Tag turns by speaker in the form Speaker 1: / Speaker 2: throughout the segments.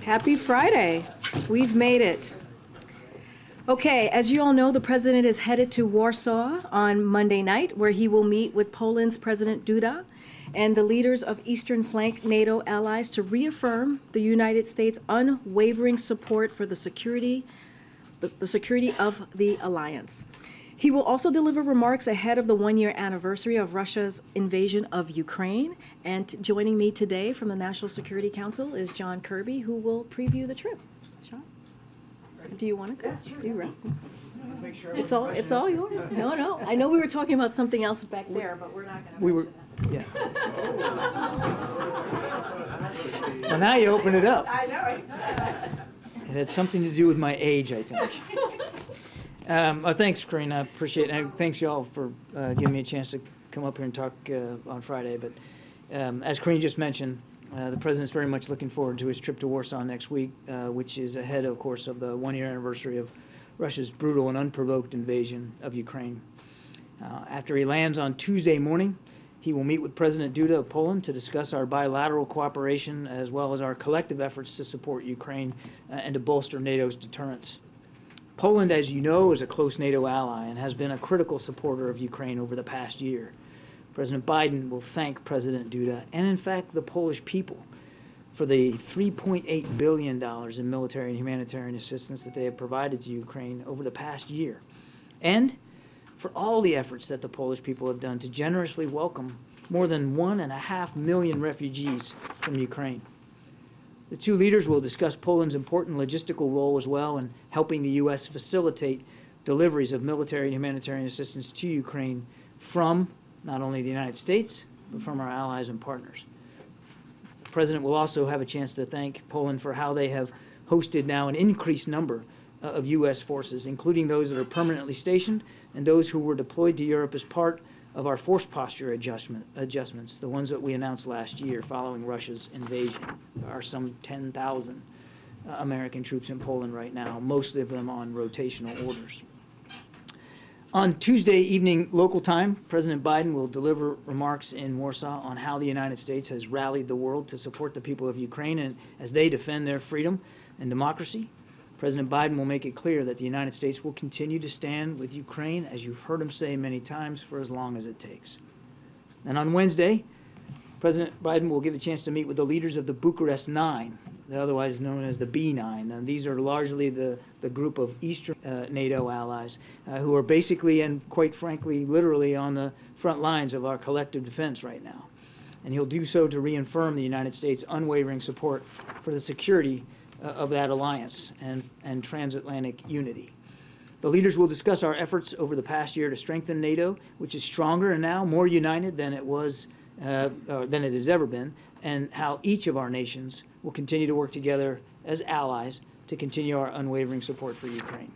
Speaker 1: Happy Friday. We've made it. Okay, as you all know, the president is headed to Warsaw on Monday night, where he will meet with Poland's President Duda and the leaders of Eastern Flank NATO allies to reaffirm the United States' unwavering support for the security of the alliance. He will also deliver remarks ahead of the one-year anniversary of Russia's invasion of Ukraine. And joining me today from the National Security Council is John Kirby, who will preview the trip. John, do you want to go?
Speaker 2: Yeah, sure.
Speaker 1: Do you ready?
Speaker 2: Make sure
Speaker 1: It's all yours. No. I know we were talking about something else back there, but we're not going to.
Speaker 2: We were, yeah. Well, now you open it up.
Speaker 1: I know.
Speaker 2: It had something to do with my age, I think. Thanks, Karina. I appreciate it. And thanks, y'all, for giving me a chance to come up here and talk on Friday. But as Karina just mentioned, the president's very much looking forward to his trip to Warsaw next week, which is ahead, of course, of the one-year anniversary of Russia's brutal and unprovoked invasion of Ukraine. After he lands on Tuesday morning, he will meet with President Duda of Poland to discuss our bilateral cooperation as well as our collective efforts to support Ukraine and to bolster NATO's deterrence. Poland, as you know, is a close NATO ally and has been a critical supporter of Ukraine over the past year. President Biden will thank President Duda and, in fact, the Polish people for the $3.8 billion in military and humanitarian assistance that they have provided to Ukraine over the past year, and for all the efforts that the Polish people have done to generously welcome more than 1.5 million refugees from Ukraine. The two leaders will discuss Poland's important logistical role as well in helping the U.S. facilitate deliveries of military and humanitarian assistance to Ukraine from not only the United States, but from our allies and partners. The President will also have a chance to thank Poland for how they have hosted now an increased number of U.S. forces, including those that are permanently stationed and those who were deployed to Europe as part of our force posture adjustments, the ones that we announced last year following Russia's invasion. There are some 10,000 American troops in Poland right now, most of them on rotational orders. On Tuesday evening local time, President Biden will deliver remarks in Warsaw on how the United States has rallied the world to support the people of Ukraine and as they defend their freedom and democracy. President Biden will make it clear that the United States will continue to stand with Ukraine, as you've heard him say many times, for as long as it takes. And on Wednesday, President Biden will get a chance to meet with the leaders of the Bucharest Nine, otherwise known as the B9. And these are largely the group of Eastern NATO allies who are basically and quite frankly, literally on the front lines of our collective defense right now. And he'll do so to reaffirm the United States' unwavering support for the security of that alliance and transatlantic unity. The leaders will discuss our efforts over the past year to strengthen NATO, which is stronger and now more united than it has ever been, and how each of our nations will continue to work together as allies to continue our unwavering support for Ukraine.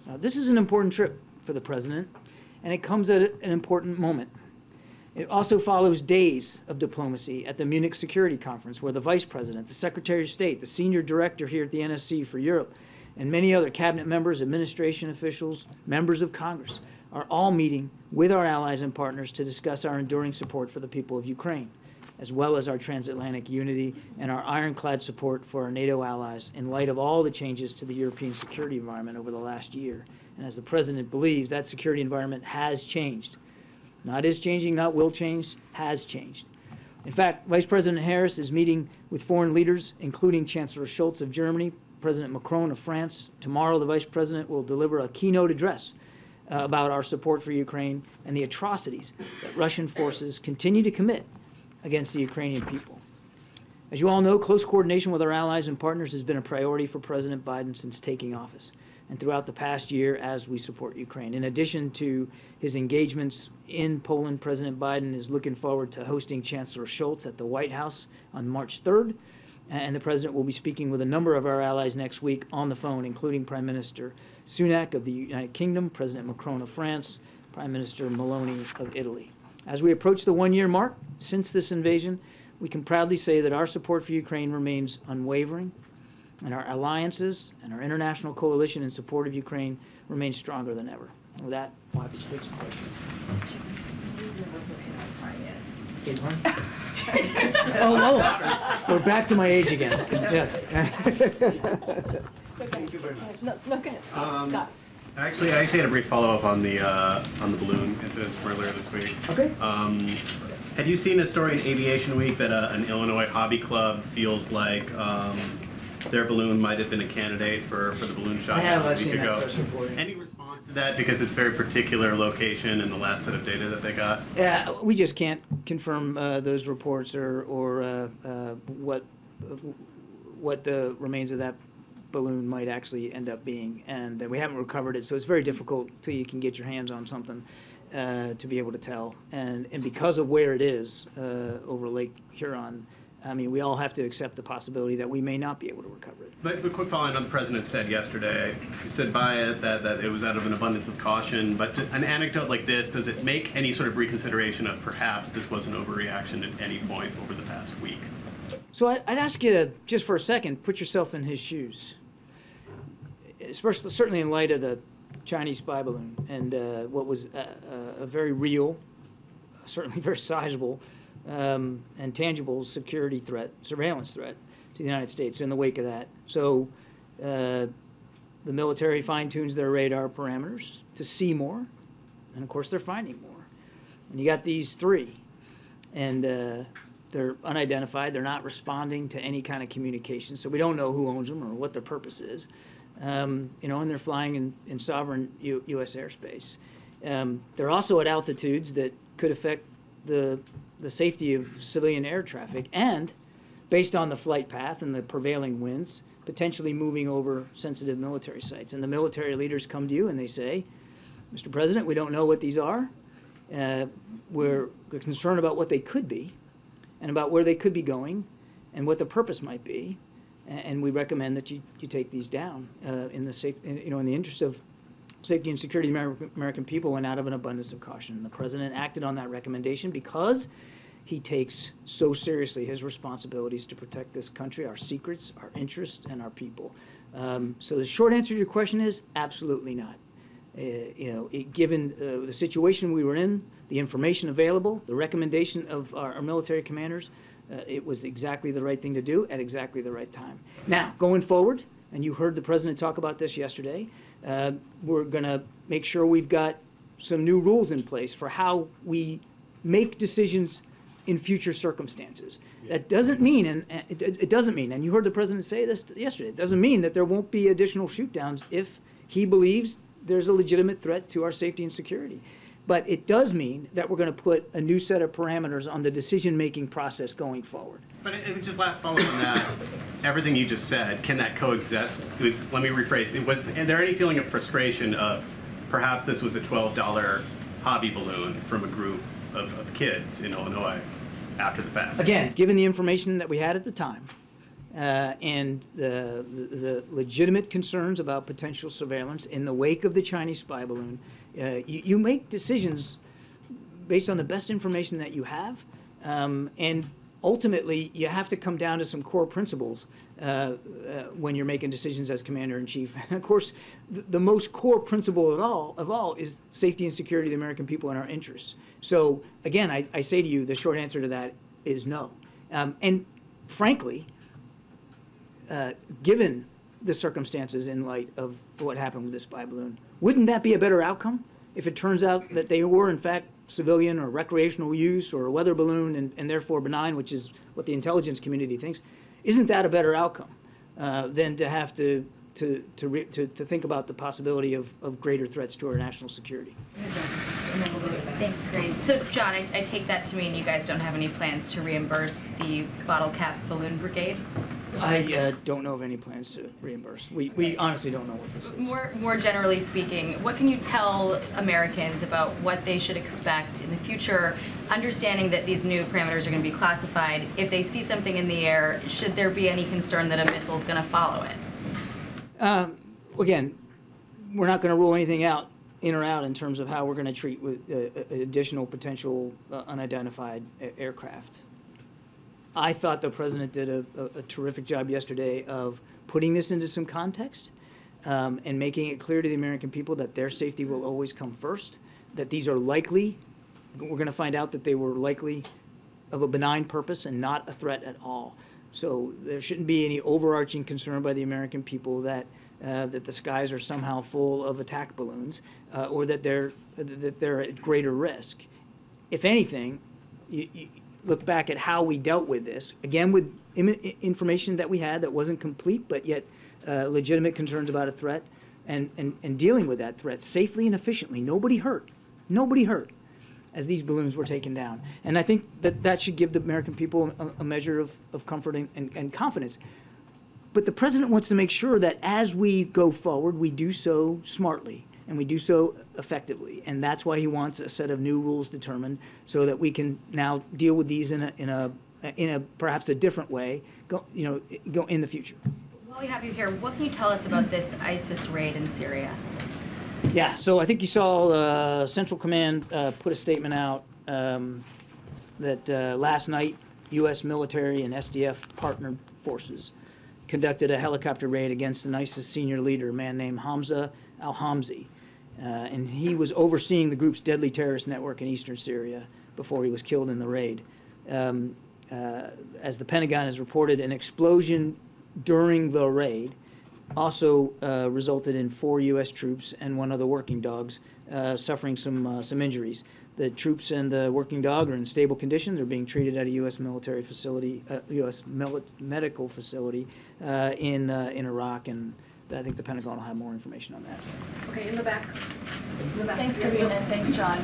Speaker 2: Now, this is an important trip for the president, and it comes at an important moment. It also follows days of diplomacy at the Munich Security Conference, where the Vice President, the Secretary of State, the Senior Director here at the NSC for Europe, and many other cabinet members, administration officials, members of Congress are all meeting with our allies and partners to discuss our enduring support for the people of Ukraine, as well as our transatlantic unity and our ironclad support for our NATO allies in light of all the changes to the European security environment over the last year. And as the President believes, that security environment has changed. Not is changing, not will change, has changed. In fact, Vice President Harris is meeting with foreign leaders, including Chancellor Scholz of Germany, President Macron of France. Tomorrow, the Vice President will deliver a keynote address about our support for Ukraine and the atrocities that Russian forces continue to commit against the Ukrainian people. As you all know, close coordination with our allies and partners has been a priority for President Biden since taking office and throughout the past year as we support Ukraine. In addition to his engagements in Poland, President Biden is looking forward to hosting Chancellor Scholz at the White House on March 3rd, and the President will be speaking with a number of our allies next week on the phone, including Prime Minister Sunak of the United Kingdom, President Macron of France, Prime Minister Meloni of Italy. As we approach the one-year mark since this invasion, we can proudly say that our support for Ukraine remains unwavering, and our alliances and our international coalition in support of Ukraine remains stronger than ever. And with that, we'll have you take some questions. Oh, we're back to my age again. Yeah.
Speaker 1: Thank you very much. No, go ahead, Scott.
Speaker 3: Actually, I had a brief follow-up on the balloon incidents from earlier this week.
Speaker 2: Okay.
Speaker 3: Had you seen a story in Aviation Week that an Illinois hobby club feels like their balloon might have been a candidate for the balloon shot
Speaker 2: I've
Speaker 3: a week
Speaker 2: seen
Speaker 3: ago?
Speaker 2: that press reporting.
Speaker 3: Any response to that, because it's very particular location and the last set of data that they got?
Speaker 2: Yeah, we just can't confirm those reports or what the remains of that balloon might actually end up being, and we haven't recovered it, so it's very difficult till you can get your hands on something to be able to tell. And because of where it is over Lake Huron, I mean, we all have to accept the possibility that we may not be able to recover it.
Speaker 3: But quick follow on, the president said yesterday, he stood by it, that it was out of an abundance of caution. But an anecdote like this, does it make any sort of reconsideration of perhaps this was an overreaction at any point over the past week?
Speaker 2: So I'd ask you to, just for a second, put yourself in his shoes. Especially, certainly in light of the Chinese spy balloon and what was a very real, certainly very sizable, and tangible security threat, surveillance threat to the United States in the wake of that. So the military fine-tunes their radar parameters to see more, and of course they're finding more. And you got these three, and they're unidentified, they're not responding to any kind of communication, so we don't know who owns them or what their purpose is. And they're flying in sovereign U.S. airspace. They're also at altitudes that could affect the safety of civilian air traffic, and based on the flight path and the prevailing winds, potentially moving over sensitive military sites. And the military leaders come to you and they say, Mr. President, we don't know what these are. We're concerned about what they could be and about where they could be going and what the purpose might be. And we recommend that you take these down in the interest of safety and security of the American people and out of an abundance of caution. The president acted on that recommendation because he takes so seriously his responsibilities to protect this country, our secrets, our interests, and our people. So the short answer to your question is absolutely not. Given the situation we were in, the information available, the recommendation of our military commanders, it was exactly the right thing to do at exactly the right time. Now, going forward, and you heard the president talk about this yesterday, we're going to make sure we've got some new rules in place for how we make decisions in future circumstances. That doesn't mean, and it doesn't mean, and you heard the president say this yesterday, it doesn't mean that there won't be additional shoot-downs if he believes there's a legitimate threat to our safety and security. But it does mean that we're going to put a new set of parameters on the decision-making process going forward.
Speaker 3: But just last follow-up on that, everything you just said, can that coexist? Let me rephrase. Was there any feeling of frustration of perhaps this was a $12 hobby balloon from a group of kids in Illinois after the fact?
Speaker 2: Again, given the information that we had at the time, and the legitimate concerns about potential surveillance in the wake of the Chinese spy balloon, you make decisions based on the best information that you have, and ultimately you have to come down to some core principles when you're making decisions as commander-in-chief. And of course, the most core principle of all is safety and security of the American people and our interests. So again, I say to you, the short answer to that is no. And frankly, given the circumstances in light of what happened with this spy balloon, wouldn't that be a better outcome if it turns out that they were in fact civilian or recreational use or a weather balloon and therefore benign, which is what the intelligence community thinks? Isn't that a better outcome than to have to think about the possibility of greater threats to our national security?
Speaker 4: Thanks, great. So, John, I take that to mean you guys don't have any plans to reimburse the bottle cap balloon brigade?
Speaker 2: I don't know of any plans to reimburse. We honestly don't know what this is.
Speaker 4: More generally speaking, what can you tell Americans about what they should expect in the future, understanding that these new parameters are going to be classified? If they see something in the air, should there be any concern that a missile is going to follow it?
Speaker 2: Again, we're not going to rule anything out, in or out, in terms of how we're going to treat with additional potential unidentified aircraft. I thought the president did a terrific job yesterday of putting this into some context and making it clear to the American people that their safety will always come first, that these are likely, we're going to find out that they were likely of a benign purpose and not a threat at all. So there shouldn't be any overarching concern by the American people that that the skies are somehow full of attack balloons or that they're at greater risk. If anything, you look back at how we dealt with this, again with information that we had that wasn't complete, but yet legitimate concerns about a threat, and dealing with that threat safely and efficiently. Nobody hurt as these balloons were taken down. And I think that should give the American people a measure of comfort and confidence. But the president wants to make sure that as we go forward, we do so smartly and we do so effectively. And that's why he wants a set of new rules determined so that we can now deal with these in a perhaps a different way, go in the future.
Speaker 4: While we have you here, what can you tell us about this ISIS raid in Syria?
Speaker 2: Yeah, so I think you saw Central Command put a statement out that last night U.S. military and SDF partnered forces conducted a helicopter raid against an ISIS senior leader, a man named Hamza al-Hamzi. And he was overseeing the group's deadly terrorist network in eastern Syria before he was killed in the raid. As the Pentagon has reported, an explosion during the raid also resulted in 4 U.S. troops and 1 other working dogs suffering some injuries. The troops and the working dog are in stable conditions, are being treated at a U.S. military facility, U.S. medical facility in Iraq, and I think the Pentagon will have more information on that.
Speaker 5: Okay, in the back.
Speaker 6: Thanks, Kirby, and thanks, John.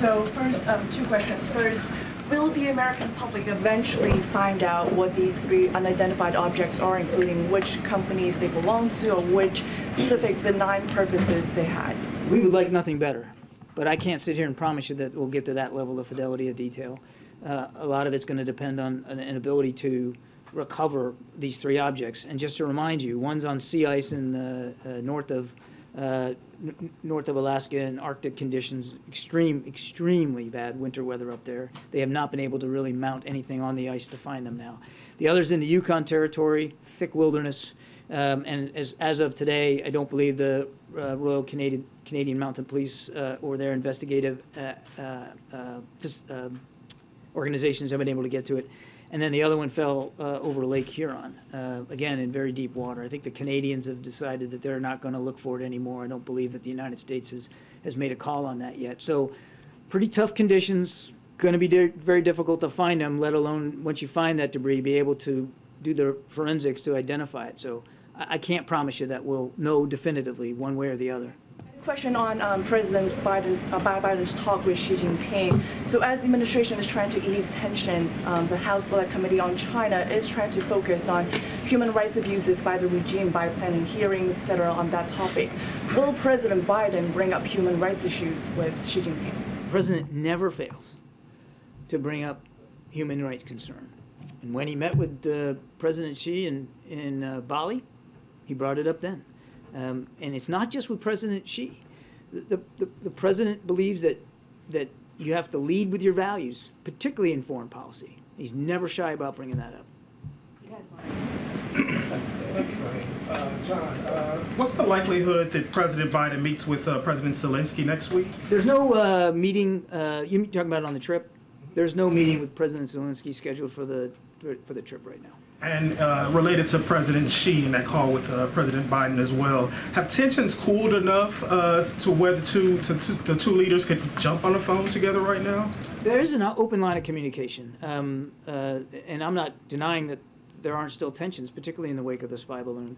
Speaker 6: So first, 2 questions. First, will the American public eventually find out what these 3 unidentified objects are, including which companies they belong to or which specific benign purposes they had?
Speaker 2: We would like nothing better, but I can't sit here and promise you that we'll get to that level of fidelity of detail. A lot of it's going to depend on an ability to recover these 3 objects. And just to remind you, one's on sea ice in north of Alaska in Arctic conditions, extremely bad winter weather up there. They have not been able to really mount anything on the ice to find them now. The other's in the Yukon Territory, thick wilderness, and as of today, I don't believe the Royal Canadian Mounted Police or their investigative organizations have been able to get to it. And then the other one fell over Lake Huron, again in very deep water. I think the Canadians have decided that they're not going to look for it anymore. I don't believe that the United States has made a call on that yet. So pretty tough conditions, going to be very difficult to find them, let alone once you find that debris, be able to do the forensics to identify it. So I can't promise you that we'll know definitively one way or the other.
Speaker 6: Question on President Biden's talk with Xi Jinping. So as the administration is trying to ease tensions, the House Select Committee on China is trying to focus on human rights abuses by the regime by planning hearings, etc. on that topic. Will President Biden bring up human rights issues with Xi Jinping?
Speaker 2: The president never fails to bring up human rights concern. And when he met with President Xi in Bali, he brought it up then. And it's not just with President Xi. The president believes that you have to lead with your values, particularly in foreign policy. He's never shy about bringing that up.
Speaker 7: Thanks, Brian. John, what's the likelihood that President Biden meets with President Zelensky next week?
Speaker 2: There's no meeting. You're talking about it on the trip. There's no meeting with President Zelensky scheduled for the trip right now.
Speaker 7: And related to President Xi and that call with President Biden as well, have tensions cooled enough to where the two leaders could jump on the phone together right now?
Speaker 2: There is an open line of communication, and I'm not denying that there aren't still tensions, particularly in the wake of the spy balloon.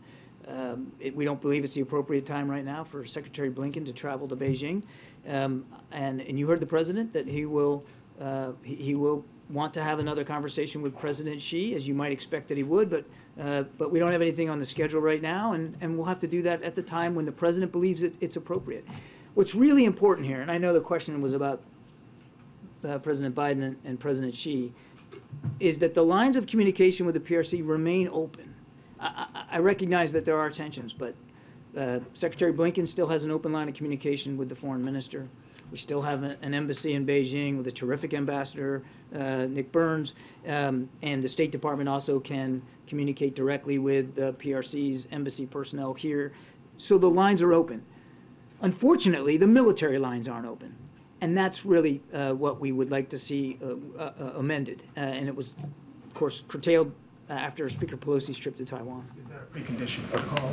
Speaker 2: We don't believe it's the appropriate time right now for Secretary Blinken to travel to Beijing, and you heard the president that he will want to have another conversation with President Xi, as you might expect that he would, but we don't have anything on the schedule right now, and we'll have to do that at the time when the president believes it's appropriate. What's really important here, and I know the question was about President Biden and President Xi, is that the lines of communication with the PRC remain open. I recognize that there are tensions, but Secretary Blinken still has an open line of communication with the foreign minister. We still have an embassy in Beijing with a terrific ambassador, Nick Burns, and the State Department also can communicate directly with the PRC's embassy personnel here. So the lines are open. Unfortunately, the military lines aren't open. And that's really what we would like to see amended. And it was, of course, curtailed after Speaker Pelosi's trip to Taiwan.
Speaker 7: Is there a precondition for the call?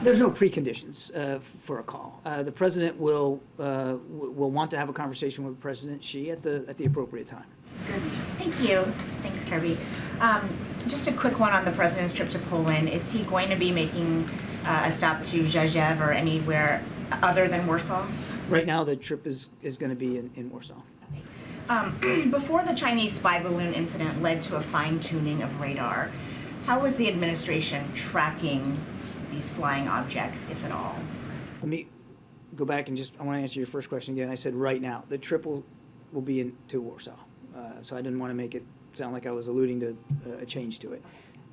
Speaker 2: There's no preconditions for a call. The president will want to have a conversation with President Xi at the appropriate time.
Speaker 5: Good. Thank you. Thanks, Kirby. Just a quick one on the president's trip to Poland. Is he going to be making a stop to Rzeszów or anywhere other than Warsaw?
Speaker 2: Right now, the trip is going to be in Warsaw.
Speaker 5: Before the Chinese spy balloon incident led to a fine-tuning of radar, how was the administration tracking these flying objects, if at all?
Speaker 2: Let me go back and I want to answer your first question again. I said right now. The trip will be into Warsaw. So I didn't want to make it sound like I was alluding to a change to it.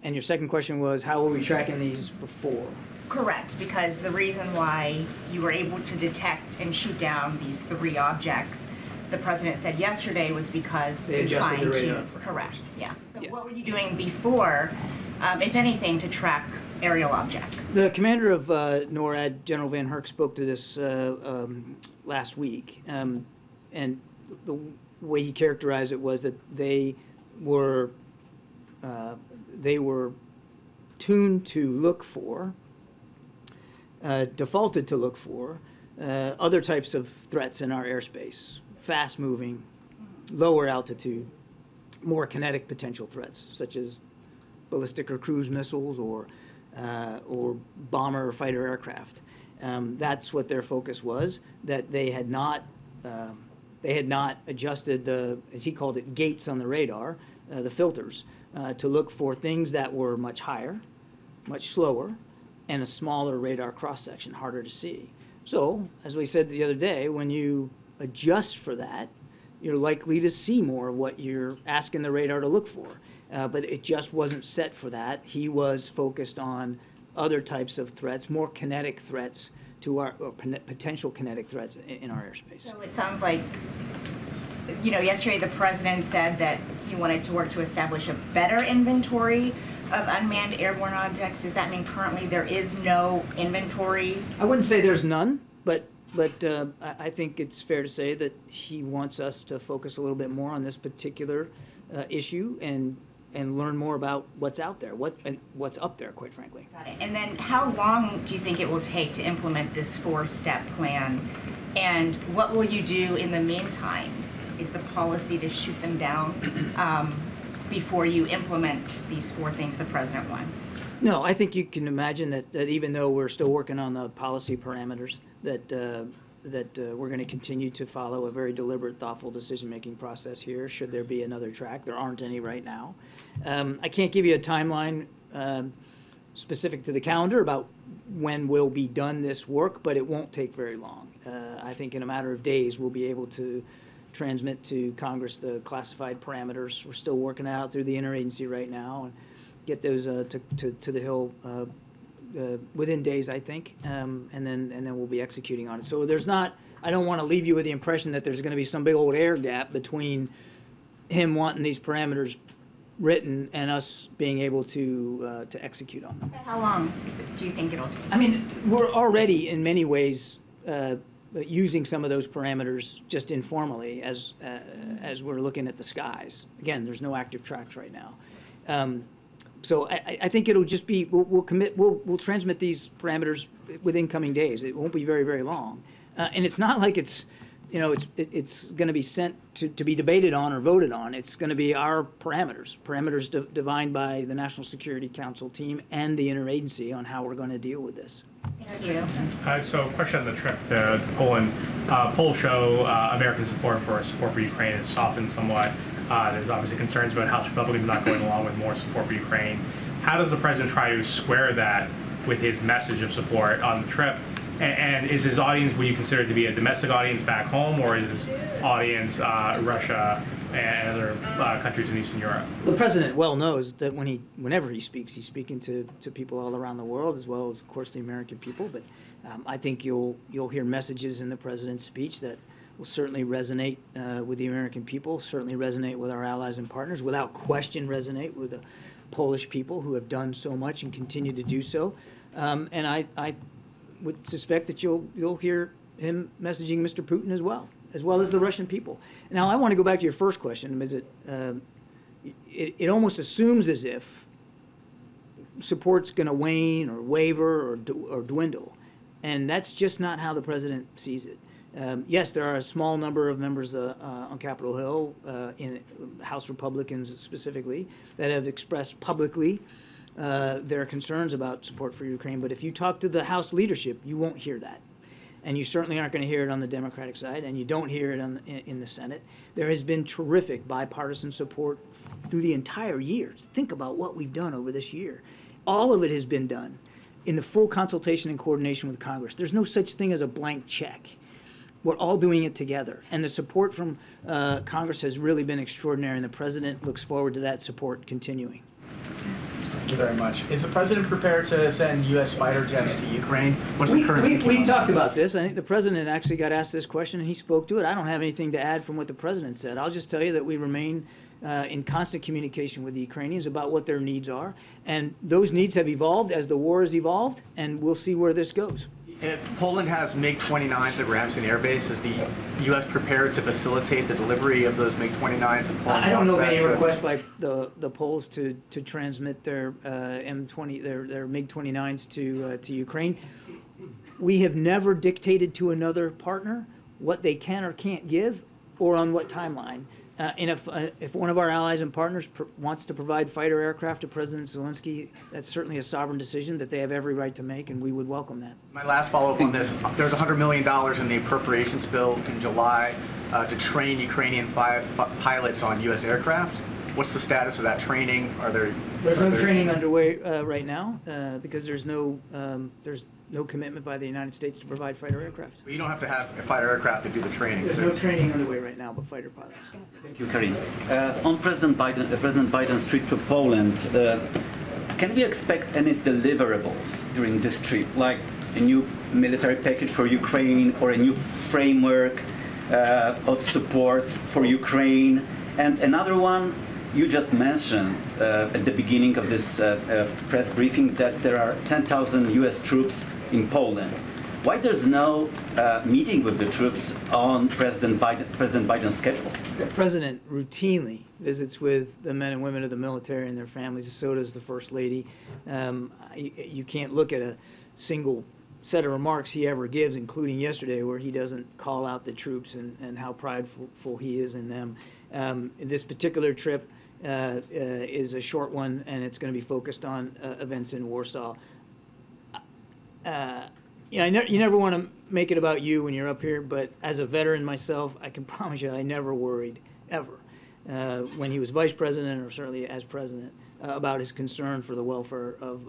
Speaker 2: And your second question was, how were we tracking these before?
Speaker 5: Correct, because the reason why you were able to detect and shoot down these 3 objects, the president said yesterday, was because
Speaker 2: they adjusted the radar.
Speaker 5: Correct, yeah. So
Speaker 2: Yeah.
Speaker 5: what were you doing before, if anything, to track aerial objects?
Speaker 2: The commander of NORAD, General Van Herk, spoke to this last week, and the way he characterized it was that they were tuned to look for, defaulted to look for, other types of threats in our airspace, fast-moving, lower altitude, more kinetic potential threats, such as ballistic or cruise missiles or bomber or fighter aircraft. That's what their focus was, that they had not adjusted the, as he called it, gates on the radar, the filters, to look for things that were much higher, much slower, and a smaller radar cross-section, harder to see. So, as we said the other day, when you adjust for that, you're likely to see more of what you're asking the radar to look for. But it just wasn't set for that. He was focused on other types of threats, more kinetic threats to our, or potential kinetic threats in our airspace.
Speaker 5: So it sounds like, you know, yesterday the president said that he wanted to work to establish a better inventory of unmanned airborne objects. Does that mean currently there is no inventory?
Speaker 2: I wouldn't say there's none, but I think it's fair to say that he wants us to focus a little bit more on this particular issue and learn more about what's out there, what's up there, quite frankly.
Speaker 5: Got it. And then how long do you think it will take to implement this 4-step plan? And what will you do in the meantime? Is the policy to shoot them down before you implement these 4 things the president wants?
Speaker 2: No, I think you can imagine that even though we're still working on the policy parameters, that we're going to continue to follow a very deliberate, thoughtful decision-making process here, should there be another track. There aren't any right now. I can't give you a timeline specific to the calendar about when we'll be done this work, but it won't take very long. I think in a matter of days we'll be able to transmit to Congress the classified parameters. We're still working out through the interagency right now and get those to the Hill within days, I think, and then we'll be executing on it. So there's not, I don't want to leave you with the impression that there's going to be some big old air gap between him wanting these parameters written and us being able to execute on them.
Speaker 5: How long do you think it'll take?
Speaker 2: I mean, we're already in many ways using some of those parameters just informally as we're looking at the skies. Again, there's no active tracks right now. So I think it'll just be, we'll transmit these parameters within coming days. It won't be very, very long. And it's not like it's, you know, it's going to be sent to be debated on or voted on. It's going to be our parameters defined by the National Security Council team and the interagency on how we're going to deal with this.
Speaker 5: Thank you.
Speaker 8: So, question on the trip to Poland. Polls show American support for Ukraine has softened somewhat. There's obviously concerns about House Republicans not going along with more support for Ukraine. How does the president try to square that with his message of support on the trip? And is his audience, would you consider it to be a domestic audience back home, or is his audience Russia and other countries in Eastern Europe?
Speaker 2: The president well knows that whenever he speaks, he's speaking to people all around the world, as well as, of course, the American people. But I think you'll hear messages in the president's speech that will certainly resonate with the American people, certainly resonate with our allies and partners, without question resonate with the Polish people who have done so much and continue to do so. And I would suspect that you'll hear him messaging Mr. Putin as well, as well as the Russian people. Now, I want to go back to your first question. Is it almost assumes as if support's going to wane or waver or dwindle, and that's just not how the president sees it. Yes, there are a small number of members on Capitol Hill, in House Republicans specifically, that have expressed publicly their concerns about support for Ukraine. But if you talk to the House leadership, you won't hear that. And you certainly aren't going to hear it on the Democratic side, and you don't hear it in the Senate. There has been terrific bipartisan support through the entire year. Think about what we've done over this year. All of it has been done in the full consultation and coordination with Congress. There's no such thing as a blank check. We're all doing it together. And the support from Congress has really been extraordinary, and the president looks forward to that support continuing.
Speaker 9: Thank you very much. Is the president prepared to send U.S. fighter jets to Ukraine? What's the current thinking
Speaker 2: we
Speaker 9: on
Speaker 2: talked
Speaker 9: that?
Speaker 2: about this. I think the president actually got asked this question, and he spoke to it. I don't have anything to add from what the president said. I'll just tell you that we remain in constant communication with the Ukrainians about what their needs are. And those needs have evolved as the war has evolved, and we'll see where this goes.
Speaker 9: If Poland has MiG-29s at Ramstein Air Base, is the U.S. prepared to facilitate the delivery of those MiG-29s? And Poland
Speaker 2: I don't know of
Speaker 9: wants
Speaker 2: any
Speaker 9: that to-
Speaker 2: request by the Poles to transmit their M20 their MiG-29s to Ukraine. We have never dictated to another partner what they can or can't give, or on what timeline. And if one of our allies and partners wants to provide fighter aircraft to President Zelensky, that's certainly a sovereign decision that they have every right to make, and we would welcome that.
Speaker 9: My last follow-up on this, there's $100 million in the appropriations bill in July to train Ukrainian pilots on U.S. aircraft. What's the status of that training?
Speaker 2: There's no training underway right now because there's no commitment by the United States to provide fighter aircraft.
Speaker 9: But you don't have to have a fighter aircraft to do the training.
Speaker 2: There's no training underway right now, but fighter pilots.
Speaker 10: Thank you, Karim. On President Biden's trip to Poland, can we expect any deliverables during this trip, like a new military package for Ukraine or a new framework of support for Ukraine? And another one, you just mentioned at the beginning of this press briefing that there are 10,000 U.S. troops in Poland. Why there's no meeting with the troops on President Biden's schedule?
Speaker 2: The president routinely visits with the men and women of the military and their families. So does the First Lady. You can't look at a single set of remarks he ever gives, including yesterday, where he doesn't call out the troops and how prideful he is in them. This particular trip is a short one, and it's going to be focused on events in Warsaw. You never want to make it about you when you're up here, but as a veteran myself, I can promise you I never worried, ever, when he was vice president or certainly as president, about his concern for the welfare of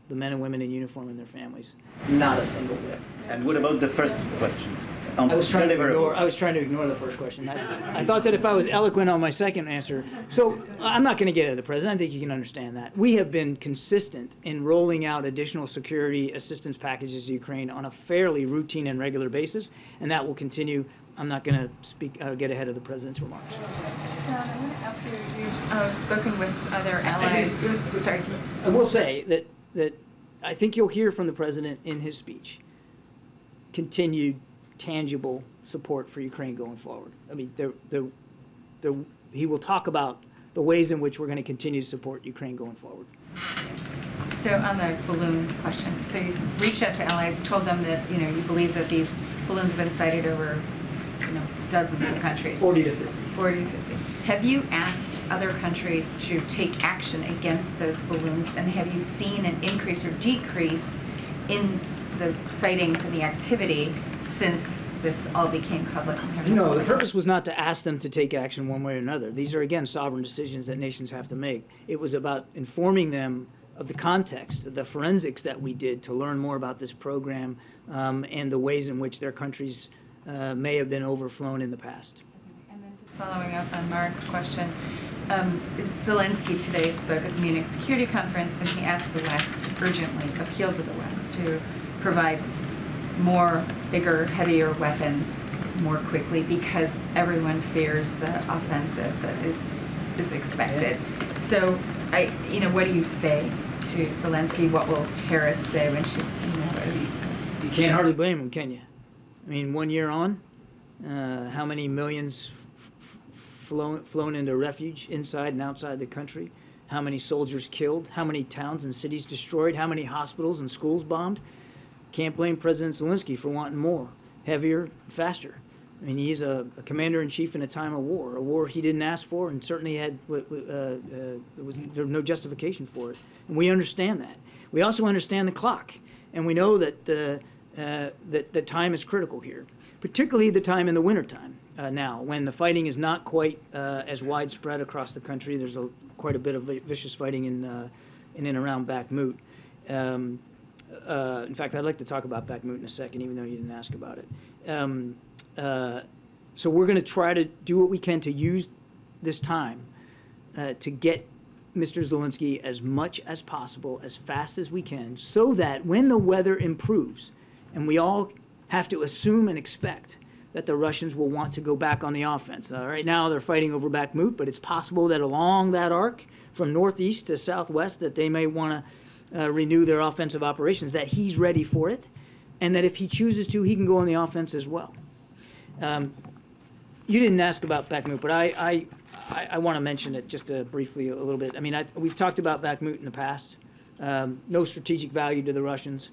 Speaker 2: the men and women in uniform and their families. Not a single bit.
Speaker 10: And what about the first question?
Speaker 2: I was trying to ignore the first question. I thought that if I was eloquent on my second answer, so I'm not going to get at the president. I think you can understand that. We have been consistent in rolling out additional security assistance packages to Ukraine on a fairly routine and regular basis, and that will continue. I'm not going to get ahead of the president's remarks.
Speaker 11: After you've spoken with other allies, sorry.
Speaker 2: I will say that I think you'll hear from the president in his speech continued tangible support for Ukraine going forward. I mean, he will talk about the ways in which we're going to continue to support Ukraine going forward.
Speaker 11: So on the balloon question, so you reached out to allies, told them that you believe that these balloons have been sighted over dozens of countries.
Speaker 2: 40 to 50.
Speaker 11: 40 to 50. Have you asked other countries to take action against those balloons, and have you seen an increase or decrease in the sightings and the activity since this all became public?
Speaker 2: No, the purpose was not to ask them to take action one way or another. These are, again, sovereign decisions that nations have to make. It was about informing them of the context, the forensics that we did to learn more about this program and the ways in which their countries may have been overflown in the past.
Speaker 11: And then just following up on Mark's question, Zelensky today spoke at the Munich Security Conference, and he asked the West, urgently appealed to the West to provide more, bigger, heavier weapons more quickly because everyone fears the offensive that is expected. So, what do you say to Zelensky? What will Harris say when she is?
Speaker 2: You can't hardly blame him, can you? I mean, 1 year on, how many millions flown into refuge inside and outside the country, how many soldiers killed, how many towns and cities destroyed, how many hospitals and schools bombed. Can't blame President Zelensky for wanting more, heavier, faster. I mean, he's a commander-in-chief in a time of war, a war he didn't ask for, and certainly there was no justification for it. And we understand that. We also understand the clock, and we know that that time is critical here, particularly the time in the wintertime now, when the fighting is not quite as widespread across the country. There's quite a bit of vicious fighting in and around Bakhmut. In fact, I'd like to talk about Bakhmut in a second, even though you didn't ask about it. So we're going to try to do what we can to use this time to get Mr. Zelensky as much as possible, as fast as we can, so that when the weather improves, and we all have to assume and expect that the Russians will want to go back on the offense. Right now they're fighting over Bakhmut, but it's possible that along that arc from northeast to southwest that they may want to renew their offensive operations, that he's ready for it, and that if he chooses to, he can go on the offense as well. You didn't ask about Bakhmut, but I want to mention it just briefly a little bit. I mean, we've talked about Bakhmut in the past. No strategic value to the Russians.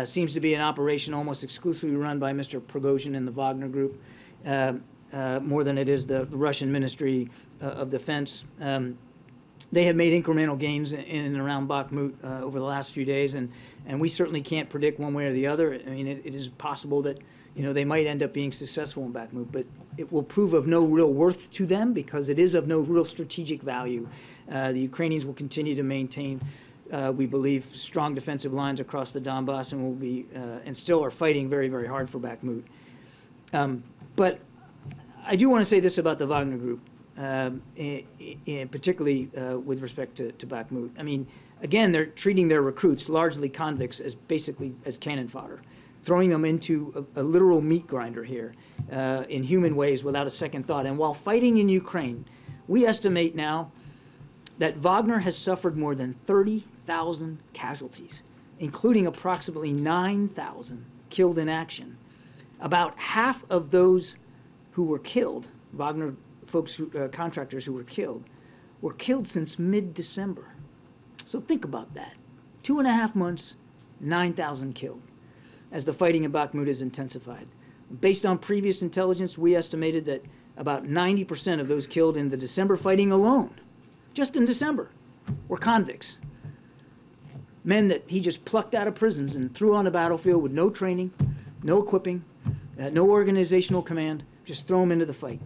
Speaker 2: Seems to be an operation almost exclusively run by Mr. Prigozhin and the Wagner Group, more than it is the Russian Ministry of Defense. They have made incremental gains in and around Bakhmut over the last few days, and we certainly can't predict one way or the other. I mean, it is possible that they might end up being successful in Bakhmut, but it will prove of no real worth to them because it is of no real strategic value. The Ukrainians will continue to maintain, we believe, strong defensive lines across the Donbass, and will be and still are fighting very, very hard for Bakhmut. But I do want to say this about the Wagner Group. Particularly with respect to Bakhmut. I mean, again, they're treating their recruits, largely convicts, as basically as cannon fodder, throwing them into a literal meat grinder here in human ways without a second thought. And while fighting in Ukraine, we estimate now that Wagner has suffered more than 30,000 casualties, including approximately 9,000 killed in action. About half of those who were killed, Wagner folks, contractors who were killed since mid-December. So think about that. 2.5 months, 9,000 killed, as the fighting in Bakhmut has intensified. Based on previous intelligence, we estimated that about 90% of those killed in the December fighting alone, just in December, were convicts. Men that he just plucked out of prisons and threw on the battlefield with no training, no equipping, no organizational command, just throw them into the fight.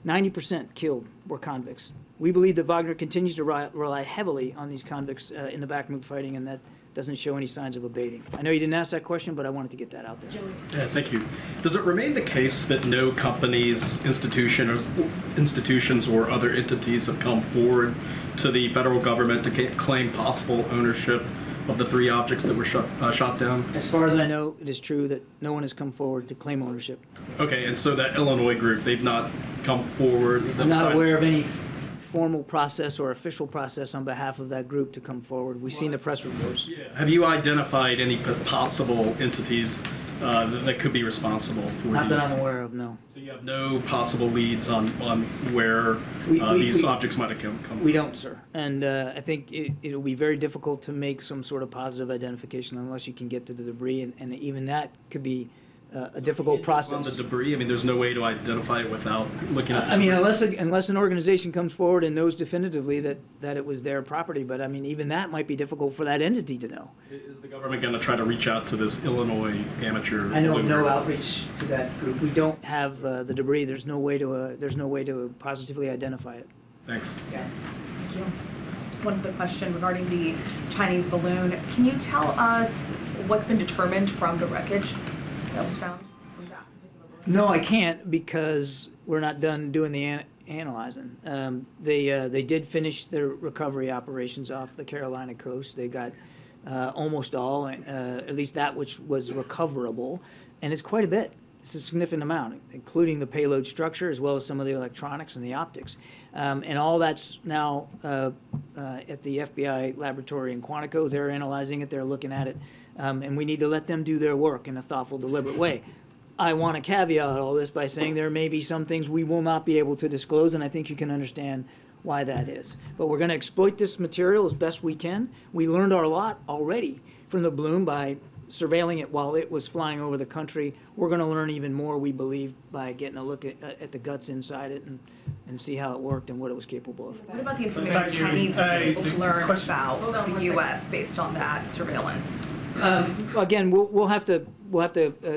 Speaker 2: 90% killed were convicts. We believe that Wagner continues to rely heavily on these convicts in the Bakhmut fighting, and that doesn't show any signs of abating. I know you didn't ask that question, but I wanted to get that out there.
Speaker 12: Yeah, thank you. Does it remain the case that no companies, institutions, or other entities have come forward to the federal government to claim possible ownership of the 3 objects that were shot down?
Speaker 2: As far as I know, it is true that no one has come forward to claim ownership.
Speaker 12: Okay, and so that Illinois group, they've not come forward?
Speaker 2: I'm not aware of any formal process or official process on behalf of that group to come forward. We've seen the press reports.
Speaker 12: Yeah. Have you identified any possible entities that could be responsible for
Speaker 2: Not
Speaker 12: these?
Speaker 2: that I'm aware of, no.
Speaker 12: So you have no possible leads on where these objects might have come from?
Speaker 2: We don't, sir. And I think it'll be very difficult to make some sort of positive identification unless you can get to the debris, and even that could be a difficult process.
Speaker 12: On the debris, I mean, there's no way to identify it without looking at the
Speaker 2: I mean,
Speaker 12: debris.
Speaker 2: unless an organization comes forward and knows definitively that it was their property, but I mean, even that might be difficult for that entity to know.
Speaker 12: Is the government going to try to reach out to this Illinois amateur?
Speaker 2: I know of no outreach to that group. We don't have the debris. There's no way to positively identify it.
Speaker 12: Thanks.
Speaker 13: Yeah. Thank you. One quick question regarding the Chinese balloon. Can you tell us what's been determined from the wreckage that was found from that particular balloon?
Speaker 2: No, I can't because we're not done doing the analyzing. They did finish their recovery operations off the Carolina coast. They got almost all, at least that which was recoverable, and it's quite a bit. It's a significant amount, including the payload structure as well as some of the electronics and the optics. And all that's now at the FBI laboratory in Quantico. They're analyzing it, they're looking at it, and we need to let them do their work in a thoughtful, deliberate way. I want to caveat all this by saying there may be some things we will not be able to disclose, and I think you can understand why that is. But we're going to exploit this material as best we can. We learned our lot already from the balloon by surveilling it while it was flying over the country. We're going to learn even more, we believe, by getting a look at the guts inside it and see how it worked and what it was capable of.
Speaker 13: What about the information the Chinese was able to learn about the U.S. based on that surveillance?
Speaker 2: Again, we'll have to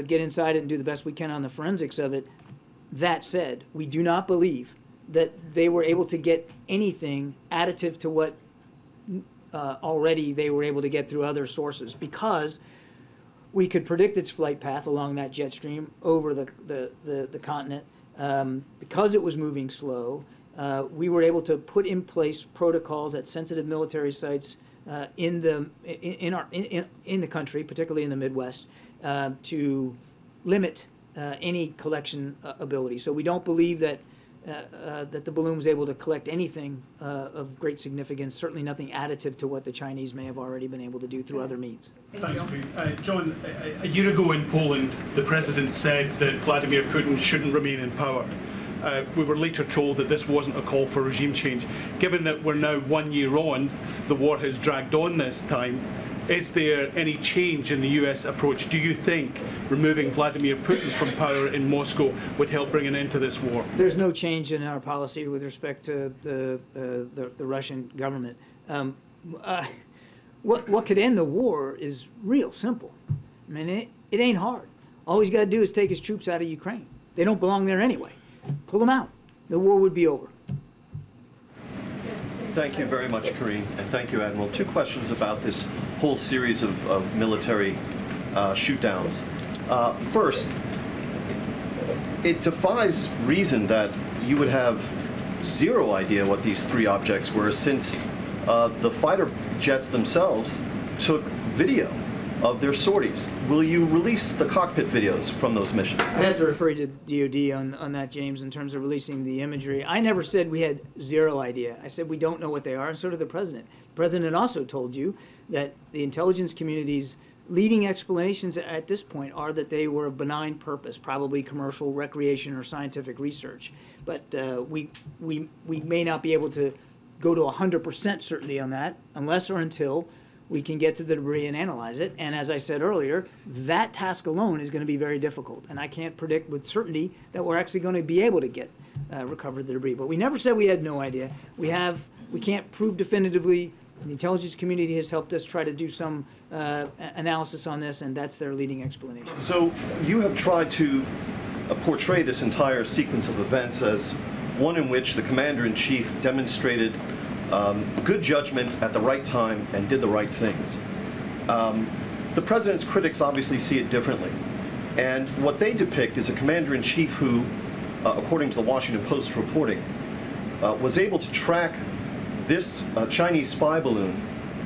Speaker 2: get inside it and do the best we can on the forensics of it. That said, we do not believe that they were able to get anything additive to what already they were able to get through other sources, because we could predict its flight path along that jet stream over the continent. Because it was moving slow, we were able to put in place protocols at sensitive military sites in the country, particularly in the Midwest, to limit any collection ability. So we don't believe that the balloon was able to collect anything of great significance, certainly nothing additive to what the Chinese may have already been able to do through other means.
Speaker 14: Thanks, John. A year ago in Poland, the president said that Vladimir Putin shouldn't remain in power. We were later told that this wasn't a call for regime change. Given that we're now 1 year on, the war has dragged on this time, is there any change in the US approach? Do you think removing Vladimir Putin from power in Moscow would help bring an end to this war?
Speaker 2: There's no change in our policy with respect to the Russian government. What could end the war is real simple. I mean, it ain't hard. All he's got to do is take his troops out of Ukraine. They don't belong there anyway. Pull them out. The war would be over.
Speaker 15: Thank you very much, Karine, and thank you, Admiral. Two questions about this whole series of military shoot-downs. First, it defies reason that you would have zero idea what these three objects were, since the fighter jets themselves took video of their sorties. Will you release the cockpit videos from those missions?
Speaker 2: I'd have to refer you to DOD on that, James, in terms of releasing the imagery. I never said we had zero idea. I said we don't know what they are, and so did the President. The President also told you that the intelligence community's leading explanations at this point are that they were of benign purpose, probably commercial, recreation, or scientific research. But we may not be able to go to 100% certainty on that unless or until we can get to the debris and analyze it. And as I said earlier, that task alone is going to be very difficult. And I can't predict with certainty that we're actually going to be able to recover the debris. But we never said we had no idea. We can't prove definitively. The intelligence community has helped us try to do some analysis on this, and that's their leading explanation.
Speaker 15: So you have tried to portray this entire sequence of events as one in which the commander-in-chief demonstrated good judgment at the right time and did the right things. The president's critics obviously see it differently. And what they depict is a commander-in-chief who, according to the Washington Post reporting, was able to track this Chinese spy balloon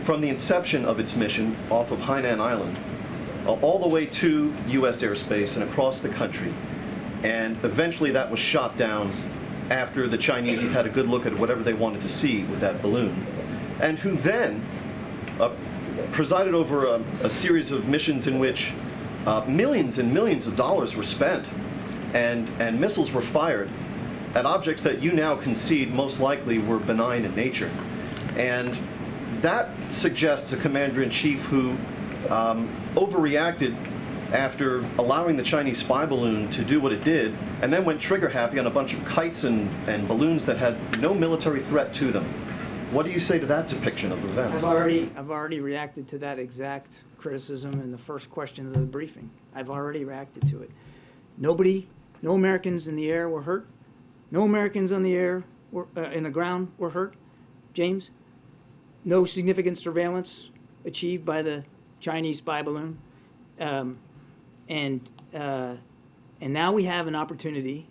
Speaker 15: from the inception of its mission off of Hainan Island all the way to U.S. airspace and across the country. And eventually that was shot down after the Chinese had had a good look at whatever they wanted to see with that balloon, and who then presided over a series of missions in which millions and millions of dollars were spent and missiles were fired at objects that you now concede most likely were benign in nature. And that suggests a commander-in-chief who overreacted after allowing the Chinese spy balloon to do what it did, and then went trigger-happy on a bunch of kites and balloons that had no military threat to them. What do you say to that depiction of events?
Speaker 2: I've already reacted to that exact criticism in the first question of the briefing. I've already reacted to it. No Americans in the air were hurt. No Americans on the air in the ground were hurt. James, no significant surveillance achieved by the Chinese spy balloon. And now we have an opportunity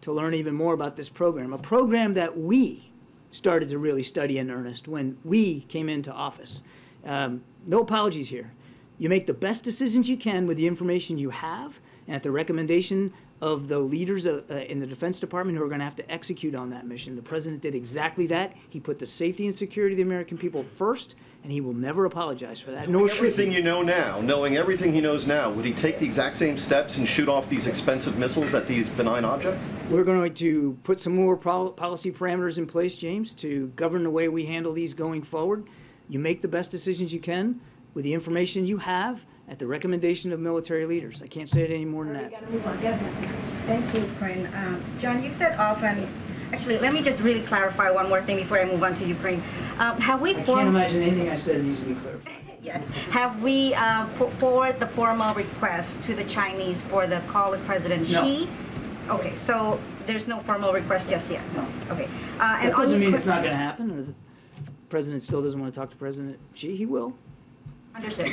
Speaker 2: to learn even more about this program, a program that we started to really study in earnest when we came into office. No apologies here. You make the best decisions you can with the information you have, and at the recommendation of the leaders in the Defense Department who are going to have to execute on that mission. The President did exactly that. He put the safety and security of the American people first, and he will never apologize for that, nor should
Speaker 15: Everything
Speaker 2: he.
Speaker 15: you know now, knowing everything he knows now, would he take the exact same steps and shoot off these expensive missiles at these benign objects?
Speaker 2: We're going to put some more policy parameters in place, James, to govern the way we handle these going forward. You make the best decisions you can with the information you have at the recommendation of military leaders. I can't say it any more than that.
Speaker 16: Thank you, Ukraine. John, you've said often, actually, let me just really clarify one more thing before I move on to Ukraine. Have we
Speaker 2: I can't imagine anything I said needs to be clarified.
Speaker 16: Yes. Have we put forward the formal request to the Chinese for the call with President Xi? Okay, so there's no formal request just yet? No. Okay.
Speaker 2: That doesn't mean it's not going to happen, or the President still doesn't want to talk to President Xi. He will.
Speaker 16: Understood.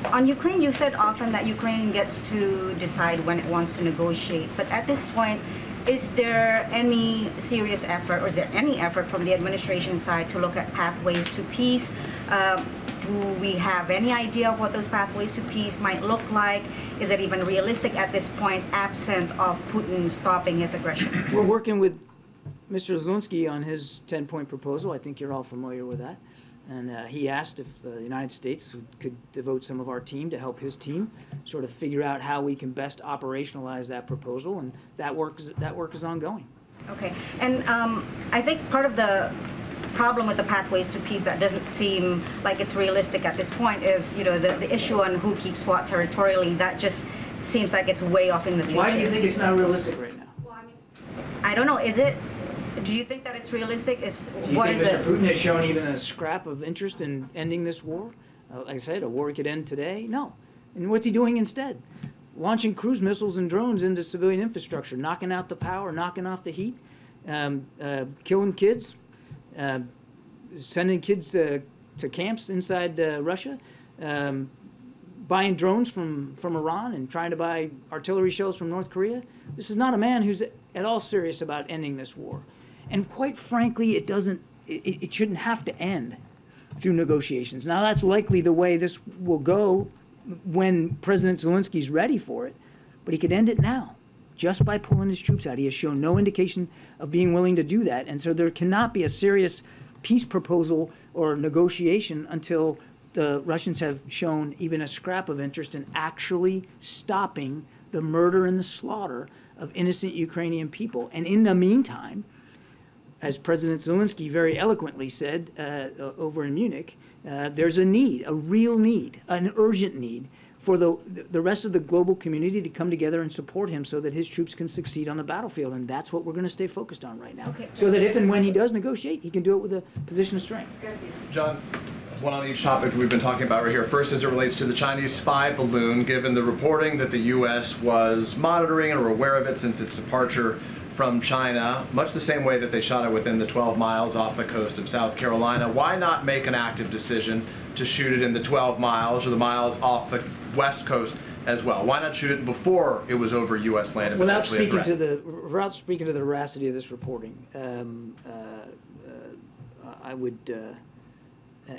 Speaker 16: On Ukraine, you've said often that Ukraine gets to decide when it wants to negotiate. But at this point, is there any serious effort, or is there any effort from the administration side to look at pathways to peace? Do we have any idea of what those pathways to peace might look like? Is it even realistic at this point, absent of Putin stopping his aggression?
Speaker 2: We're working with Mr. Zelensky on his 10-point proposal. I think you're all familiar with that. And he asked if the United States could devote some of our team to help his team sort of figure out how we can best operationalize that proposal, and that work is ongoing.
Speaker 16: Okay, and I think part of the problem with the pathways to peace that doesn't seem like it's realistic at this point is, you know, the issue on who keeps what territorially. That just seems like it's way off in the future.
Speaker 2: Why do you think it's not realistic right now?
Speaker 16: Well, I mean, I don't know. Is it? Do you think that it's realistic?
Speaker 2: Do you think Mr. Putin has shown even a scrap of interest in ending this war? Like I said, a war could end today? No. And what's he doing instead? Launching cruise missiles and drones into civilian infrastructure, knocking out the power, knocking off the heat, killing kids, sending kids to camps inside Russia, buying drones from Iran and trying to buy artillery shells from North Korea. This is not a man who's at all serious about ending this war. And quite frankly, it shouldn't have to end through negotiations. Now, that's likely the way this will go when President Zelensky's ready for it, but he could end it now just by pulling his troops out. He has shown no indication of being willing to do that, and so there cannot be a serious peace proposal or negotiation until the Russians have shown even a scrap of interest in actually stopping the murder and the slaughter of innocent Ukrainian people. And in the meantime, as President Zelensky very eloquently said over in Munich, there's a need, a real need, an urgent need for the rest of the global community to come together and support him so that his troops can succeed on the battlefield. And that's what we're going to stay focused on right now. Okay. So that if and when he does negotiate, he can do it with a position of strength.
Speaker 12: John, one on each topic we've been talking about right here. First, as it relates to the Chinese spy balloon, given the reporting that the U.S. was monitoring and were aware of it since its departure from China, much the same way that they shot it within the 12 miles off the coast of South Carolina, why not make an active decision to shoot it in the 12 miles or the miles off the west coast as well? Why not shoot it before it was over U.S. land and
Speaker 2: without
Speaker 12: potentially a threat?
Speaker 2: Without speaking to the veracity of this reporting, I would,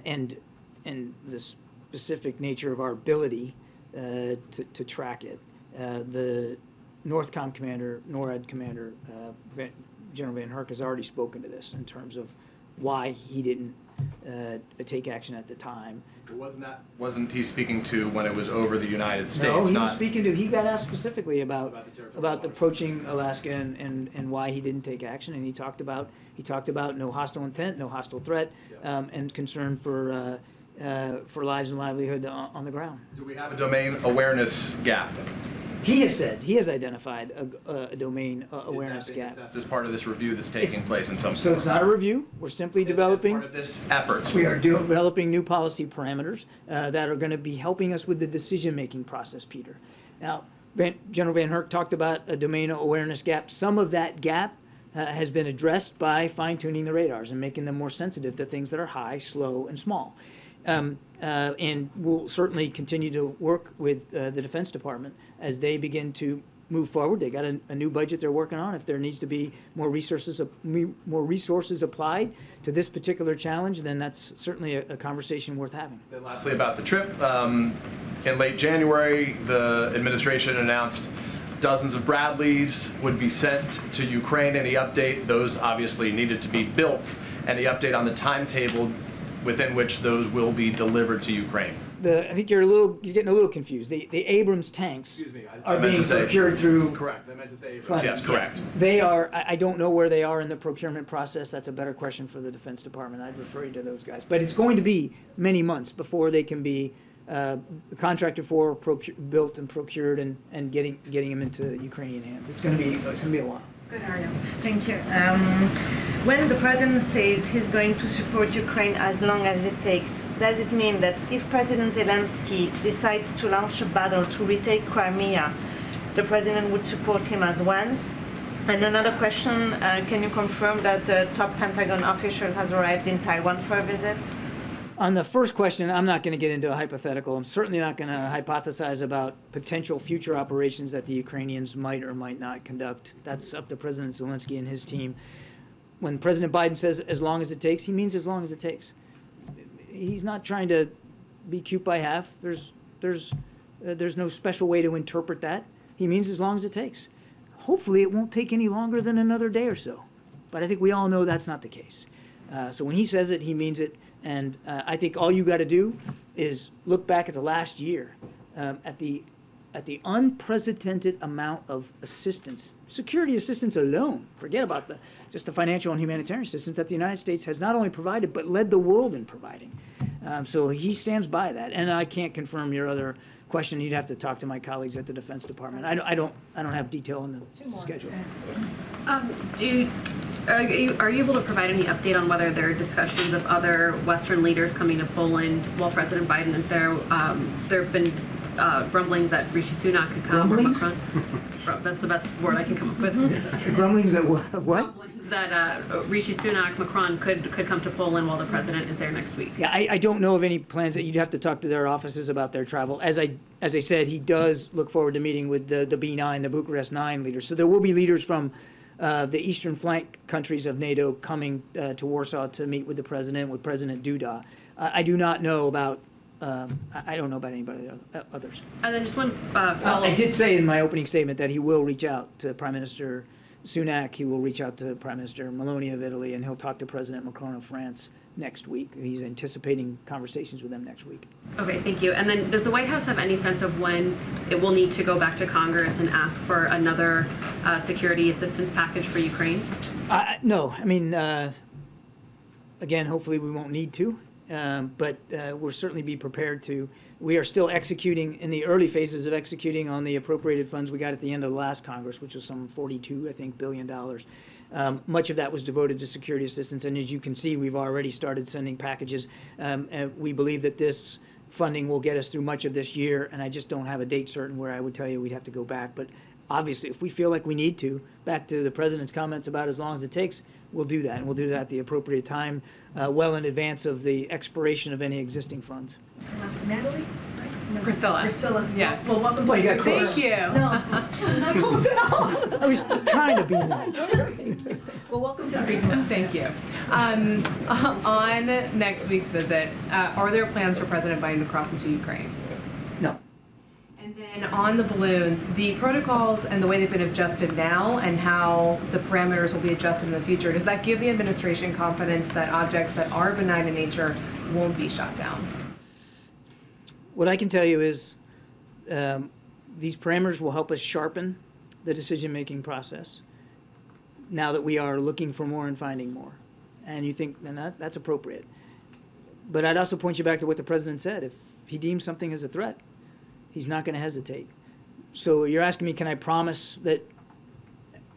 Speaker 2: and the specific nature of our ability to track it, the NORTHCOM commander, NORAD commander, General Van Herk has already spoken to this in terms of why he didn't take action at the time.
Speaker 12: Wasn't he speaking to when it was over the United States?
Speaker 2: No, he was speaking to. He got asked specifically about approaching Alaska and why he didn't take action, and he talked about no hostile intent, no hostile threat, and concern for lives and livelihood on the ground.
Speaker 12: Do we have a domain awareness gap?
Speaker 2: He has identified a domain awareness gap.
Speaker 12: That's part of this review that's taking place in some form.
Speaker 2: So it's not a review. We're simply developing.
Speaker 12: Part of this effort.
Speaker 2: We are developing new policy parameters that are going to be helping us with the decision-making process, Peter. Now, General Van Herk talked about a domain awareness gap. Some of that gap has been addressed by fine-tuning the radars and making them more sensitive to things that are high, slow, and small. And we'll certainly continue to work with the Defense Department as they begin to move forward. They got a new budget they're working on. If there needs to be more resources applied to this particular challenge, then that's certainly a conversation worth having.
Speaker 12: Then lastly, about the trip, In late January, the administration announced dozens of Bradleys would be sent to Ukraine. Any update? Those obviously needed to be built. Any update on the timetable within which those will be delivered to Ukraine?
Speaker 2: I think you're getting a little confused. The Abrams tanks are being procured through.
Speaker 12: Correct. I meant to say.
Speaker 2: Funding.
Speaker 12: Yes, correct.
Speaker 2: They are. I don't know where they are in the procurement process. That's a better question for the Defense Department. I'd refer you to those guys. But it's going to be many months before they can be contracted for, built and procured, and getting them into Ukrainian hands. It's going to be a while.
Speaker 17: Good, Ariel. Thank you. When the president says he's going to support Ukraine as long as it takes, does it mean that if President Zelensky decides to launch a battle to retake Crimea, the president would support him as well? And another question, can you confirm that the top Pentagon official has arrived in Taiwan for a visit?
Speaker 2: On the first question, I'm not going to get into a hypothetical. I'm certainly not going to hypothesize about potential future operations that the Ukrainians might or might not conduct. That's up to President Zelensky and his team. When President Biden says as long as it takes, he means as long as it takes. He's not trying to be cute by half. There's no special way to interpret that. He means as long as it takes. Hopefully it won't take any longer than another day or so. But I think we all know that's not the case. So when he says it, he means it. And I think all you got to do is look back at the last year, at the unprecedented amount of assistance, security assistance alone. Forget about just the financial and humanitarian assistance that the United States has not only provided but led the world in providing. So he stands by that. And I can't confirm your other question. You'd have to talk to my colleagues at the Defense Department. I don't have detail on the schedule.
Speaker 18: Are you able to provide any update on whether there are discussions of other Western leaders coming to Poland while President Biden is there? There have been grumblings that Rishi Sunak could come, or Macron. That's the best word I can come up with.
Speaker 2: Grumblings that what?
Speaker 18: Grumblings that Rishi Sunak, Macron could come to Poland while the president is there next week.
Speaker 2: Yeah, I don't know of any plans. That you'd have to talk to their offices about their travel. As I said, he does look forward to meeting with the B9, the Bucharest 9 leaders. So there will be leaders from the eastern flank countries of NATO coming to Warsaw to meet with the president, with President Duda. I do not know about. I don't know about anybody others.
Speaker 18: And then just one follow-up.
Speaker 2: I did say in my opening statement that he will reach out to Prime Minister Sunak. He will reach out to Prime Minister Meloni of Italy, and he'll talk to President Macron of France next week. He's anticipating conversations with them next week.
Speaker 18: Okay, thank you. And then does the White House have any sense of when it will need to go back to Congress and ask for another security assistance package for Ukraine?
Speaker 2: No. I mean, again, hopefully we won't need to. But we'll certainly be prepared to. We are still executing in the early phases of executing on the appropriated funds we got at the end of the last Congress, which was some $42, I think, billion. Much of that was devoted to security assistance, and as you can see, we've already started sending packages. And we believe that this funding will get us through much of this year, and I just don't have a date certain where I would tell you we'd have to go back. But obviously, if we feel like we need to, back to the President's comments about as long as it takes, we'll do that, and we'll do that at the appropriate time, well in advance of the expiration of any existing funds.
Speaker 13: Natalie?
Speaker 18: Priscilla.
Speaker 13: Priscilla.
Speaker 18: Yes.
Speaker 13: Well, welcome
Speaker 2: Well,
Speaker 13: to
Speaker 2: you got close.
Speaker 18: Thank you.
Speaker 13: No, she's not close at all.
Speaker 2: I was trying to be nice.
Speaker 13: Well, welcome to the briefing.
Speaker 19: Thank you. On next week's visit, are there plans for President Biden to cross into Ukraine?
Speaker 2: No.
Speaker 19: And then on the balloons, the protocols and the way they've been adjusted now and how the parameters will be adjusted in the future, does that give the administration confidence that objects that are benign in nature won't be shot down?
Speaker 2: What I can tell you is these parameters will help us sharpen the decision-making process now that we are looking for more and finding more. And you think, and that's appropriate. But I'd also point you back to what the President said. If he deems something as a threat, he's not going to hesitate. So you're asking me, can I promise that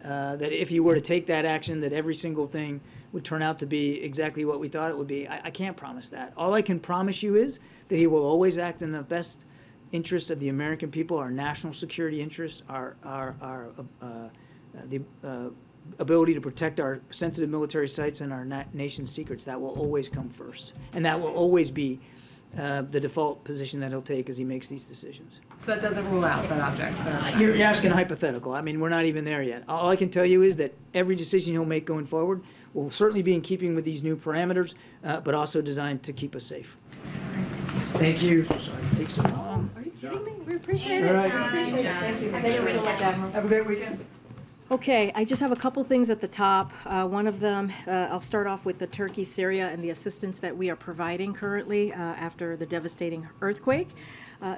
Speaker 2: that if he were to take that action, that every single thing would turn out to be exactly what we thought it would be? I can't promise that. All I can promise you is that he will always act in the best interests of the American people, our national security interests, the ability to protect our sensitive military sites and our nation's secrets. That will always come first, and that will always be the default position that he'll take as he makes these decisions.
Speaker 19: So that doesn't rule out that objects that are...
Speaker 2: You're asking hypothetical. I mean, we're not even there yet. All I can tell you is that every decision he'll make going forward will certainly be in keeping with these new parameters, but also designed to keep us safe. Thank you. Sorry to take so long.
Speaker 1: Are you kidding me? We appreciate it.
Speaker 2: All right.
Speaker 1: We appreciate it. Thank you.
Speaker 2: Thank you so much, Admiral. Have a great weekend.
Speaker 1: Okay, I just have a couple things at the top. One of them, I'll start off with the Turkey, Syria, and the assistance that we are providing currently after the devastating earthquake.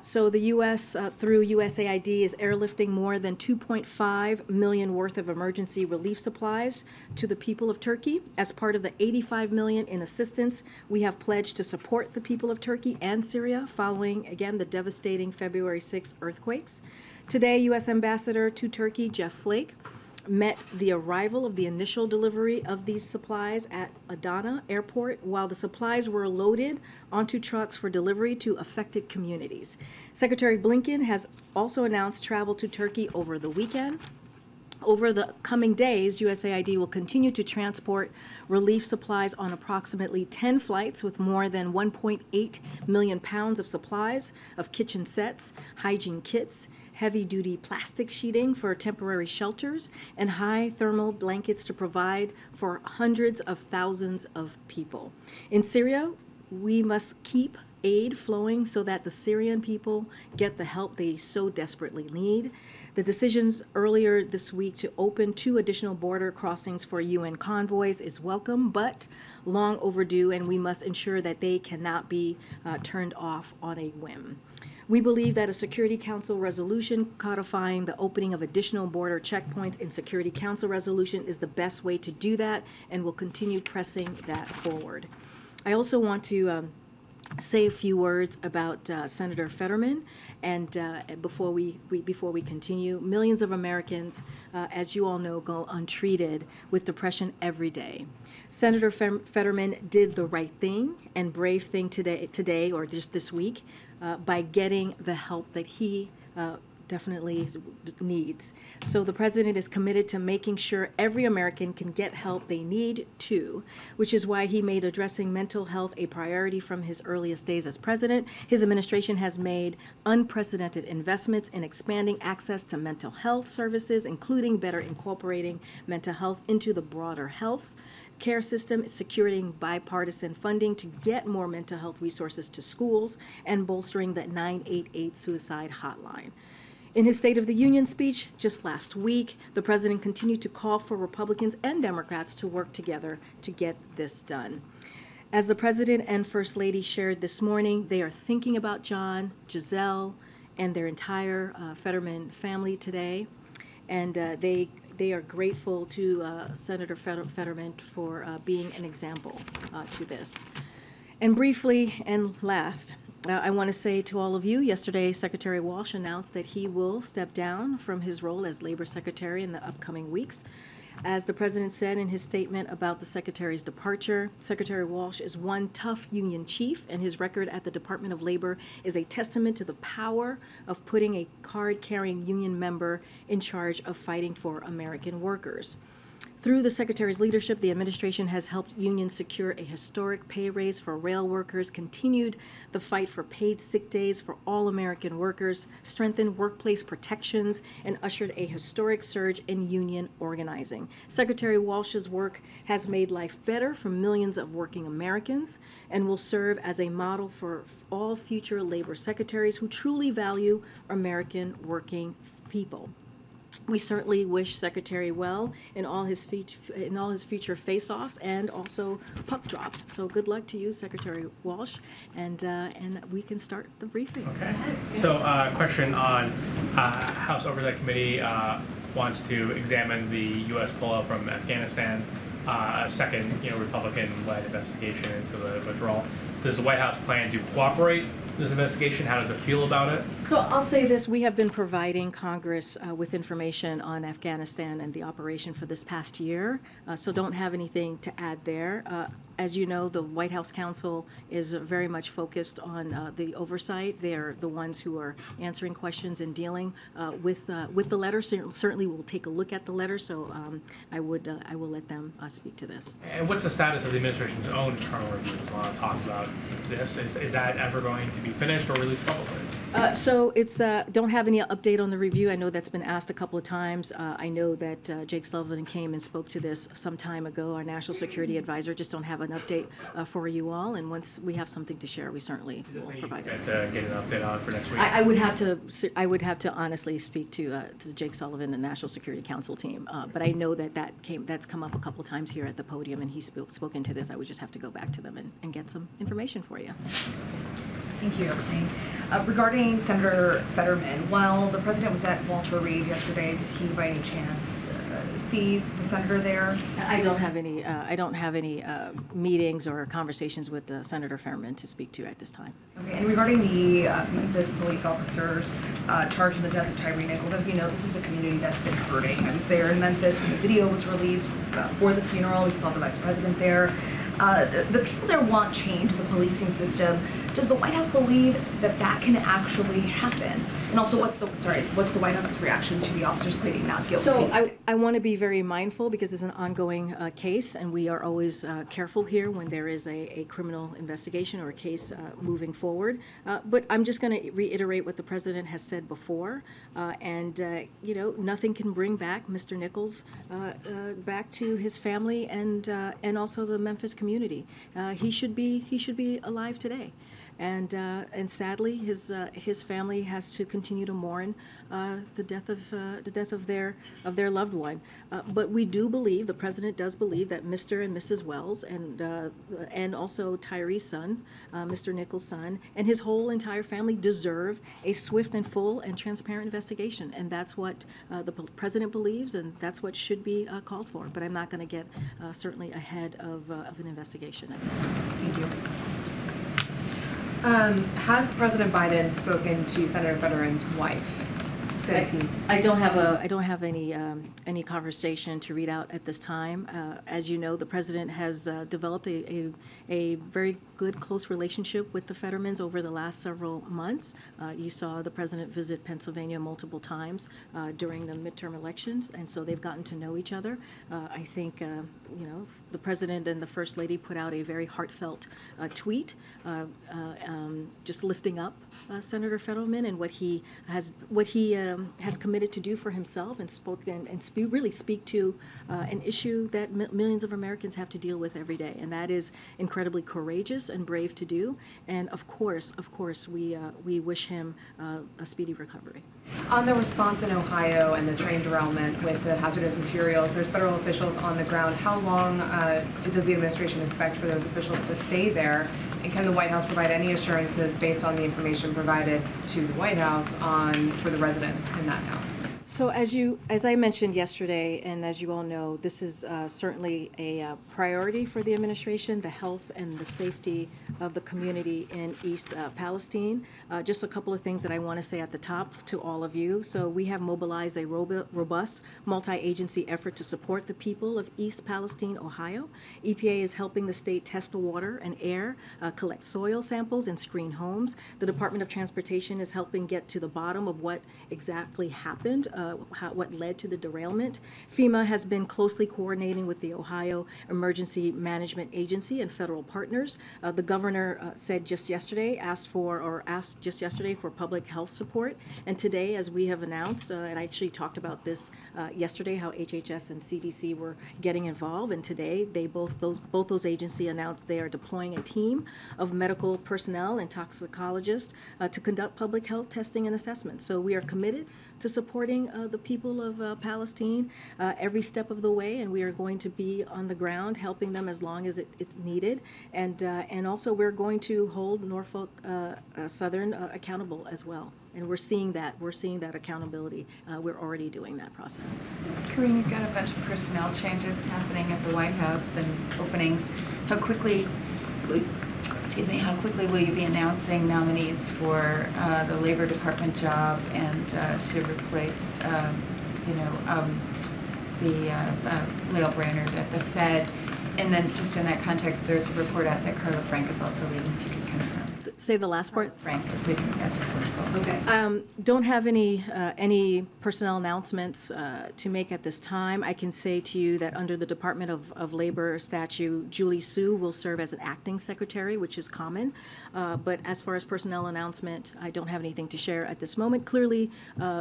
Speaker 1: So the U.S., through USAID, is airlifting more than $2.5 million worth of emergency relief supplies to the people of Turkey. As part of the $85 million in assistance, we have pledged to support the people of Turkey and Syria following, again, the devastating February 6 earthquakes. Today, U.S. Ambassador to Turkey, Jeff Flake, met the arrival of the initial delivery of these supplies at Adana Airport while the supplies were loaded onto trucks for delivery to affected communities. Secretary Blinken has also announced travel to Turkey over the weekend. Over the coming days, USAID will continue to transport relief supplies on approximately 10 flights with more than 1.8 million pounds of supplies of kitchen sets, hygiene kits, heavy-duty plastic sheeting for temporary shelters, and high thermal blankets to provide for hundreds of thousands of people. In Syria, we must keep aid flowing so that the Syrian people get the help they so desperately need. The decisions earlier this week to open 2 additional border crossings for UN convoys is welcome, but long overdue, and we must ensure that they cannot be turned off on a whim. We believe that a Security Council resolution codifying the opening of additional border checkpoints in Security Council resolution is the best way to do that, and will continue pressing that forward. I also want to say a few words about Senator Fetterman, and before we continue, millions of Americans, as you all know, go untreated with depression every day. Senator Fetterman did the right thing and brave thing today or just this week by getting the help that he definitely needs. So the president is committed to making sure every American can get help they need too, which is why he made addressing mental health a priority from his earliest days as president. His administration has made unprecedented investments in expanding access to mental health services, including better incorporating mental health into the broader health care system, securing bipartisan funding to get more mental health resources to schools, and bolstering the 988 suicide hotline. In his State of the Union speech just last week, the president continued to call for Republicans and Democrats to work together to get this done. As the president and First Lady shared this morning, they are thinking about John, Giselle, and their entire Fetterman family today, and they are grateful to Senator Fetterman for being an example to this. And briefly and last, I want to say to all of you, yesterday Secretary Walsh announced that he will step down from his role as Labor Secretary in the upcoming weeks. As the President said in his statement about the Secretary's departure, Secretary Walsh is one tough union chief, and his record at the Department of Labor is a testament to the power of putting a card-carrying union member in charge of fighting for American workers. Through the Secretary's leadership, the administration has helped unions secure a historic pay raise for rail workers, continued the fight for paid sick days for all American workers, strengthened workplace protections, and ushered a historic surge in union organizing. Secretary Walsh's work has made life better for millions of working Americans and will serve as a model for all future labor secretaries who truly value American working people. We certainly wish Secretary well in all his future face-offs and also puck drops. So good luck to you, Secretary Walsh, and we can start the briefing.
Speaker 8: Okay. So question on House Oversight Committee wants to examine the U.S. pullout from Afghanistan, a second Republican-led investigation into the withdrawal. Does the White House plan to cooperate with this investigation? How does it feel about it?
Speaker 1: So I'll say this, we have been providing Congress with information on Afghanistan and the operation for this past year, so don't have anything to add there. As you know, the White House counsel is very much focused on the oversight. They're the ones who are answering questions and dealing with the letter. Certainly we'll take a look at the letter, so I will let them speak to this.
Speaker 8: And what's the status of the administration's own internal review? There's a lot of talk about this. Is that ever going to be finished or released publicly?
Speaker 1: So it's, don't have any update on the review. I know that's been asked a couple of times. I know that Jake Sullivan came and spoke to this some time ago, our national security advisor. Just don't have an update for you all. And once we have something to share, we certainly will provide it.
Speaker 8: Get an update on for next week.
Speaker 1: I would have to honestly speak to Jake Sullivan, the National Security Council team. But I know that that's come up a couple of times here at the podium, and he's spoken to this. I would just have to go back to them and get some information for you.
Speaker 13: Thank you. Regarding Senator Fetterman, while the president was at Walter Reed yesterday, did he by any chance see the senator there?
Speaker 1: I don't have any meetings or conversations with Senator Fetterman to speak to at this time.
Speaker 13: Okay, and regarding the Memphis police officers charged in the death of Tyree Nichols, as you know, this is a community that's been hurting. I was there in Memphis when the video was released for the funeral. We saw the vice president there. The people there want change in the policing system. Does the White House believe that that can actually happen? And also, what's the White House's reaction to the officers pleading not guilty?
Speaker 1: So I want to be very mindful because it's an ongoing case, and we are always careful here when there is a criminal investigation or a case moving forward. But I'm just going to reiterate what the president has said before, and you know, nothing can bring back Mr. Nichols back to his family and also the Memphis community. He should be alive today. And sadly, his family has to continue to mourn the death of their loved one. But we do believe, the president does believe, that Mr. and Mrs. Wells and also Tyree's son, Mr. Nichols' son, and his whole entire family deserve a swift and full and transparent investigation. And that's what the president believes, and that's what should be called for. But I'm not going to get certainly ahead of an investigation at this time.
Speaker 13: Thank you.
Speaker 19: Has President Biden spoken to Senator Fetterman's wife since he?
Speaker 1: I don't have any conversation to read out at this time. As you know, the president has developed a very good, close relationship with the Fettermans over the last several months. You saw the president visit Pennsylvania multiple times during the midterm elections, and so they've gotten to know each other. I think you know, the president and the first lady put out a very heartfelt tweet, just lifting up Senator Fetterman and what he has committed to do for himself, and really speak to an issue that millions of Americans have to deal with every day, and that is incredibly courageous and brave to do. And of course, we wish him a speedy recovery.
Speaker 19: On the response in Ohio and the train derailment with the hazardous materials, there's federal officials on the ground. How long does the administration expect for those officials to stay there? And can the White House provide any assurances based on the information provided to the White House for the residents in that town?
Speaker 1: So as I mentioned yesterday, and as you all know, this is certainly a priority for the administration, the health and the safety of the community in East Palestine. Just a couple of things that I want to say at the top to all of you. So we have mobilized a robust multi-agency effort to support the people of East Palestine, Ohio. EPA is helping the state test the water and air, collect soil samples, and screen homes. The Department of Transportation is helping get to the bottom of what exactly happened, what led to the derailment. FEMA has been closely coordinating with the Ohio Emergency Management Agency and federal partners. The governor said just yesterday, asked just yesterday for public health support. And today, as we have announced, and I actually talked about this yesterday, how HHS and CDC were getting involved. And today, both those agencies announced they are deploying a team of medical personnel and toxicologists to conduct public health testing and assessment. So we are committed to supporting the people of Palestine every step of the way, and we are going to be on the ground helping them as long as it's needed. And also we're going to hold Norfolk Southern accountable as well. And we're seeing that accountability. We're already doing that process.
Speaker 11: Karine, you've got a bunch of personnel changes happening at the White House and openings. How quickly will you be announcing nominees for the Labor Department job and to replace, Leo Brainerd at the Fed? And then just in that context, there's a report out that Carla Frank is also leaving, if you could confirm.
Speaker 1: Say the last part.
Speaker 11: Frank is leaving as political.
Speaker 1: Okay. Don't have any personnel announcements to make at this time. I can say to you that under the Department of Labor statute, Julie Su will serve as an acting secretary, which is common. But as far as personnel announcement, I don't have anything to share at this moment. Clearly,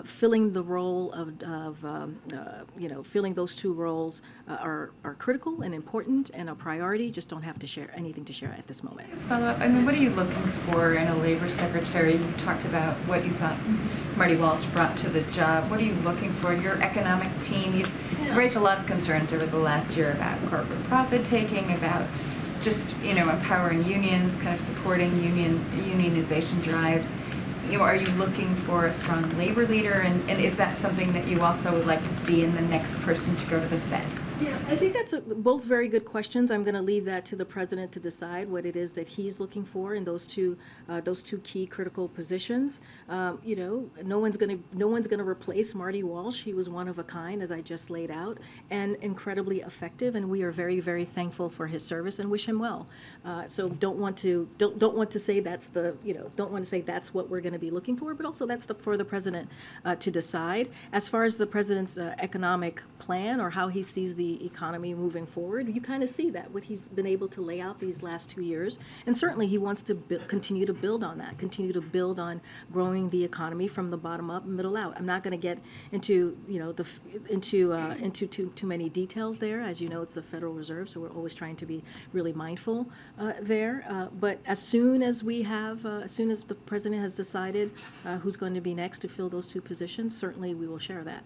Speaker 1: filling the role of filling those two roles are critical and important and a priority. Just don't have to share anything to share at this moment.
Speaker 11: Follow up. I mean, what are you looking for in a labor secretary? You talked about what you thought Marty Walsh brought to the job. What are you looking for? Your economic team. You've raised a lot of concerns over the last year about corporate profit taking, about just empowering unions, kind of supporting unionization drives. Are you looking for a strong labor leader, and is that something that you also would like to see in the next person to go to the Fed?
Speaker 1: Yeah, I think that's both very good questions. I'm going to leave that to the president to decide what it is that he's looking for in those two key critical positions. No one's going to replace Marty Walsh. He was one of a kind, as I just laid out, and incredibly effective. And we are very, very thankful for his service and wish him well. So don't want to say that's that's what we're going to be looking for, but also that's for the president to decide. As far as the president's economic plan or how he sees the economy moving forward, you kind of see that what he's been able to lay out these last 2 years, and certainly he wants to continue to build on that, continue to build on growing the economy from the bottom up and middle out. I'm not going to get into too many details there. As you know, it's the Federal Reserve, so we're always trying to be really mindful there. But as soon as the president has decided who's going to be next to fill those two positions, certainly we will share that.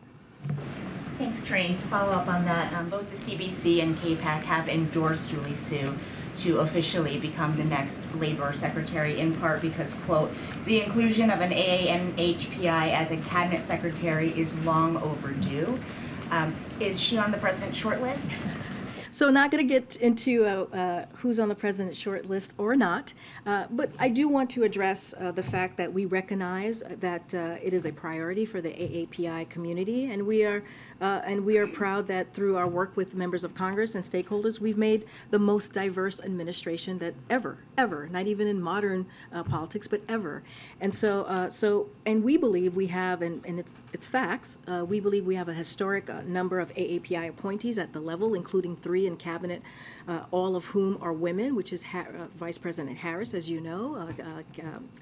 Speaker 5: Thanks, Corinne. To follow up on that, both the CBC and KPAC have endorsed Julie Su to officially become the next labor secretary, in part because, quote, the inclusion of an AANHPI as a cabinet secretary is long overdue. Is she on the president's shortlist?
Speaker 1: So not going to get into who's on the president's short list or not, but I do want to address the fact that we recognize that it is a priority for the AAPI community, and we are proud that through our work with members of Congress and stakeholders, we've made the most diverse administration that ever, not even in modern politics, but ever. And and we believe we have, and it's facts, we believe we have a historic number of AAPI appointees at the level, including 3 in cabinet, all of whom are women, which is Vice President Harris, as you know,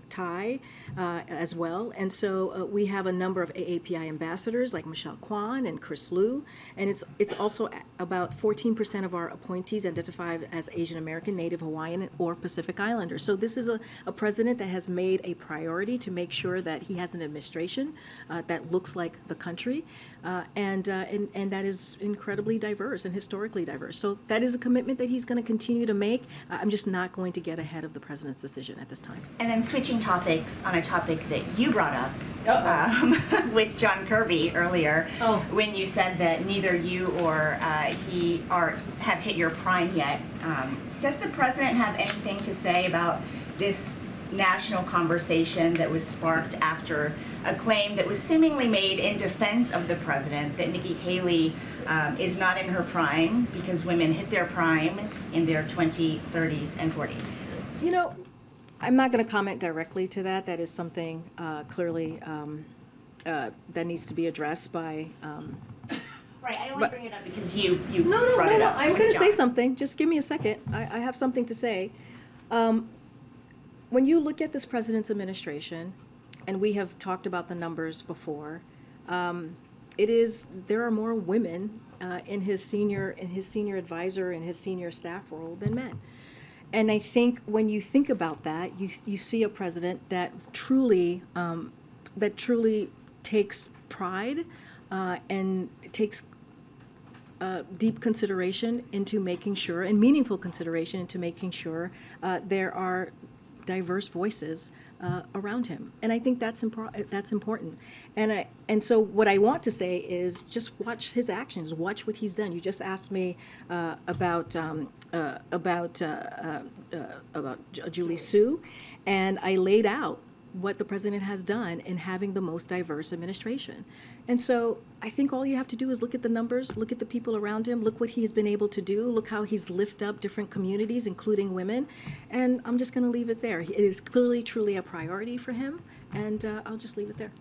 Speaker 1: Ty as well. And so we have a number of AAPI ambassadors like Michelle Kwan and Chris Liu, and it's also about 14% of our appointees identify as Asian American, Native Hawaiian, or Pacific Islander. So this is a president that has made a priority to make sure that he has an administration that looks like the country, and that is incredibly diverse and historically diverse. So that is a commitment that he's going to continue to make. I'm just not going to get ahead of the president's decision at this time.
Speaker 5: And then switching topics on a topic that you brought up with John Kirby earlier, when you said that neither you or he have hit your prime yet. Does the president have anything to say about this national conversation that was sparked after a claim that was seemingly made in defense of the president that Nikki Haley is not in her prime because women hit their prime in their 20s, 30s, and 40s?
Speaker 1: You know, I'm not going to comment directly to that. That is something clearly that needs to be addressed by.
Speaker 5: Right, I only bring it up because you
Speaker 1: No.
Speaker 5: brought it up.
Speaker 1: I'm going to say something. Just give me a second. I have something to say. When you look at this president's administration, and we have talked about the numbers before, there are more women in his senior advisor and his senior staff role than men. And I think when you think about that, you see a president that truly takes pride and takes deep consideration into making sure, and meaningful consideration into making sure there are diverse voices around him, and I think that's important. And so what I want to say is just watch his actions, watch what he's done. You just asked me about Julie Su, and I laid out what the president has done in having the most diverse administration. And so I think all you have to do is look at the numbers, look at the people around him, look what he's been able to do, look how he's lifted up different communities, including women. And I'm just going to leave it there. It is clearly, truly a priority for him, and I'll just leave it there.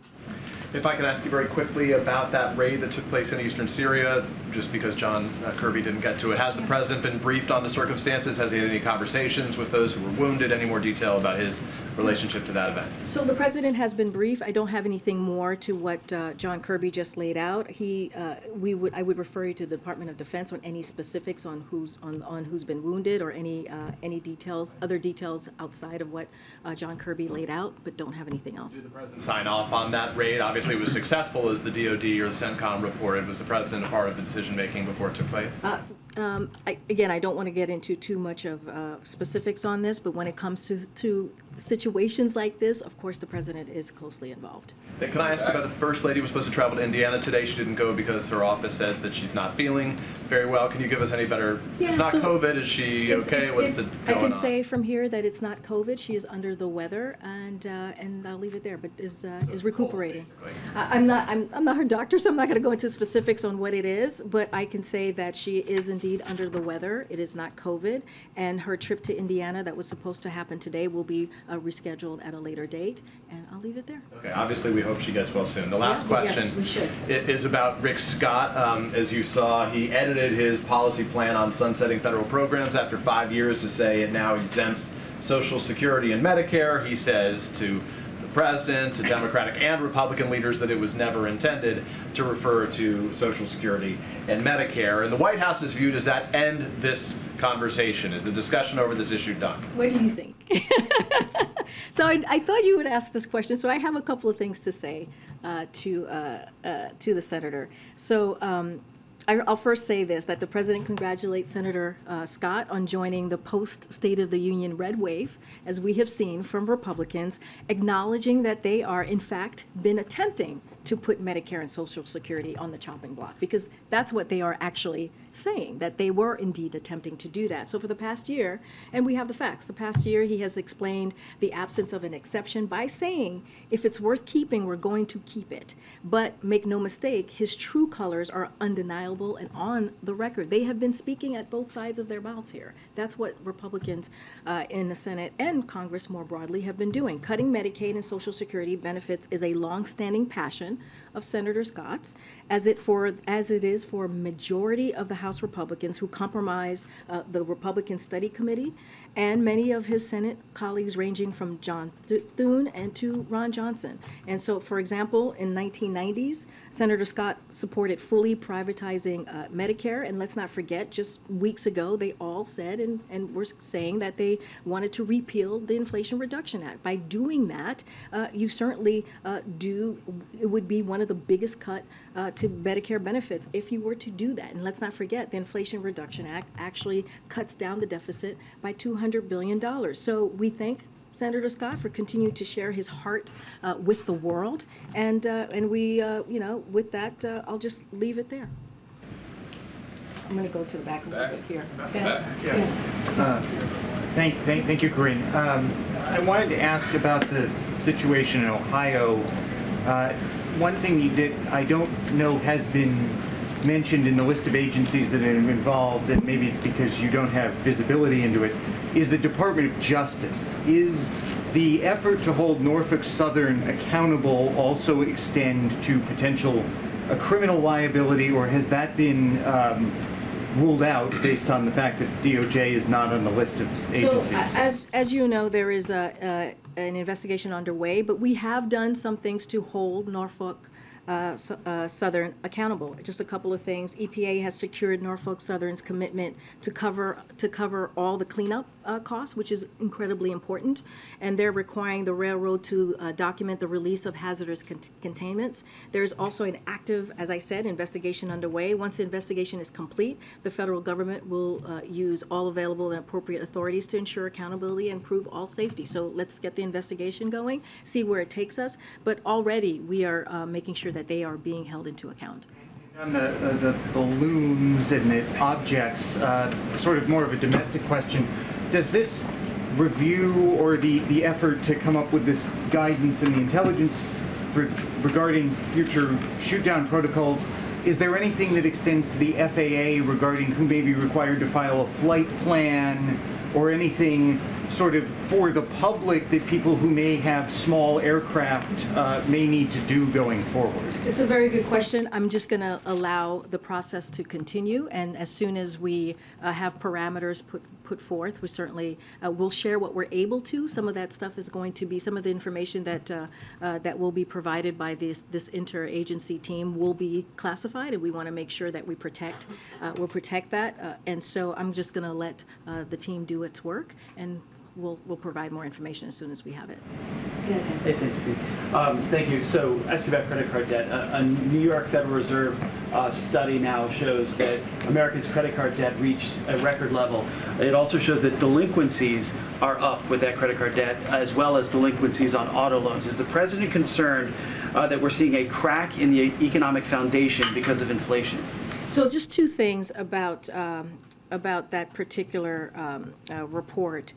Speaker 12: If I could ask you very quickly about that raid that took place in eastern Syria, just because John Kirby didn't get to it. Has the president been briefed on the circumstances? Has he had any conversations with those who were wounded? Any more detail about his relationship to that event?
Speaker 1: So the president has been briefed. I don't have anything more to what John Kirby just laid out. I would refer you to the Department of Defense on any specifics on who's been wounded or any details, other details outside of what John Kirby laid out, but don't have anything else.
Speaker 12: Did the president sign off on that raid? Obviously, it was successful, as the DoD or the CENTCOM reported. Was the president a part of the decision-making before it took place?
Speaker 1: I don't want to get into too much of specifics on this, but when it comes to situations like this, of course, the president is closely involved.
Speaker 12: Can I ask you about the First Lady was supposed to travel to Indiana today. She didn't go because her office says that she's not feeling very well. Can you give us any better?
Speaker 1: Yeah,
Speaker 12: it's not
Speaker 1: so
Speaker 12: COVID. Is she okay? What's the
Speaker 1: I
Speaker 12: going
Speaker 1: can
Speaker 12: on?
Speaker 1: say from here that it's not COVID. She is under the weather, and I'll leave it there. But is recuperating. I'm not her doctor, so I'm not going to go into specifics on what it is. But I can say that she is indeed under the weather. It is not COVID, and her trip to Indiana that was supposed to happen today will be rescheduled at a later date. And I'll leave it there.
Speaker 12: Okay. Obviously, we hope she gets well soon. The last question
Speaker 1: yes, we should.
Speaker 12: is about Rick Scott. As you saw, he edited his policy plan on sunsetting federal programs after 5 years to say it now exempts Social Security and Medicare. He says to the president, to Democratic and Republican leaders, that it was never intended to refer to Social Security and Medicare. And the White House's view, does that end this conversation? Is the discussion over this issue done?
Speaker 1: What do you think? So I thought you would ask this question, so I have a couple of things to say to the senator. So I'll first say this, that the president congratulates Senator Scott on joining the post-State of the Union red wave, as we have seen from Republicans, acknowledging that they are, in fact, been attempting to put Medicare and Social Security on the chopping block, because that's what they are actually saying, that they were indeed attempting to do that. So for the past year, and we have the facts, the past year he has explained the absence of an exception by saying, if it's worth keeping, we're going to keep it. But make no mistake, his true colors are undeniable and on the record. They have been speaking at both sides of their mouths here. That's what Republicans in the Senate and Congress more broadly have been doing. Cutting Medicaid and Social Security benefits is a long-standing passion of Senator Scott's, as it is for a majority of the House Republicans who comprise the Republican Study Committee and many of his Senate colleagues, ranging from John Thune and to Ron Johnson. And so, for example, in 1990s, Senator Scott supported fully privatizing Medicare, and let's not forget, just weeks ago, they all said and were saying that they wanted to repeal the Inflation Reduction Act. By doing that, you certainly it would be one of the biggest cut to Medicare benefits if you were to do that. And let's not forget, the Inflation Reduction Act actually cuts down the deficit by $200 billion. So we thank Senator Scott for continuing to share his heart with the world. And we, with that, I'll just leave it there. I'm going to go to the back a little bit here.
Speaker 20: Yes. Thank you, Corinne. I wanted to ask about the situation in Ohio. One thing I don't know has been mentioned in the list of agencies that are involved, and maybe it's because you don't have visibility into it, is the Department of Justice. Is the effort to hold Norfolk Southern accountable also extend to potential criminal liability, or has that been ruled out based on the fact that DOJ is not on the list of agencies?
Speaker 1: So, as you know, there is an investigation underway, but we have done some things to hold Norfolk Southern accountable. Just a couple of things. EPA has secured Norfolk Southern's commitment to cover all the cleanup costs, which is incredibly important, and they're requiring the railroad to document the release of hazardous containments. There's also an active, as I said, investigation underway. Once the investigation is complete, the federal government will use all available and appropriate authorities to ensure accountability and prove all safety. So let's get the investigation going, see where it takes us. But already we are making sure that they are being held into account.
Speaker 20: On the balloons and the objects, sort of more of a domestic question, does this review or the effort to come up with this guidance and the intelligence regarding future shoot-down protocols, is there anything that extends to the FAA regarding who may be required to file a flight plan or anything sort of for the public that people who may have small aircraft may need to do going forward?
Speaker 1: It's a very good question. I'm just going to allow the process to continue, and as soon as we have parameters put forth, we certainly will share what we're able to. Some of that stuff is going to be, some of the information that will be provided by this interagency team will be classified, and we want to make sure that we protect that. And so I'm just going to let the team do its work, and we'll provide more information as soon as we have it.
Speaker 21: Hey, thank you. So, ask you about credit card debt. A New York Federal Reserve study now shows that Americans' credit card debt reached a record level. It also shows that delinquencies are up with that credit card debt, as well as delinquencies on auto loans. Is the president concerned that we're seeing a crack in the economic foundation because of inflation?
Speaker 1: So, just two things about that particular report.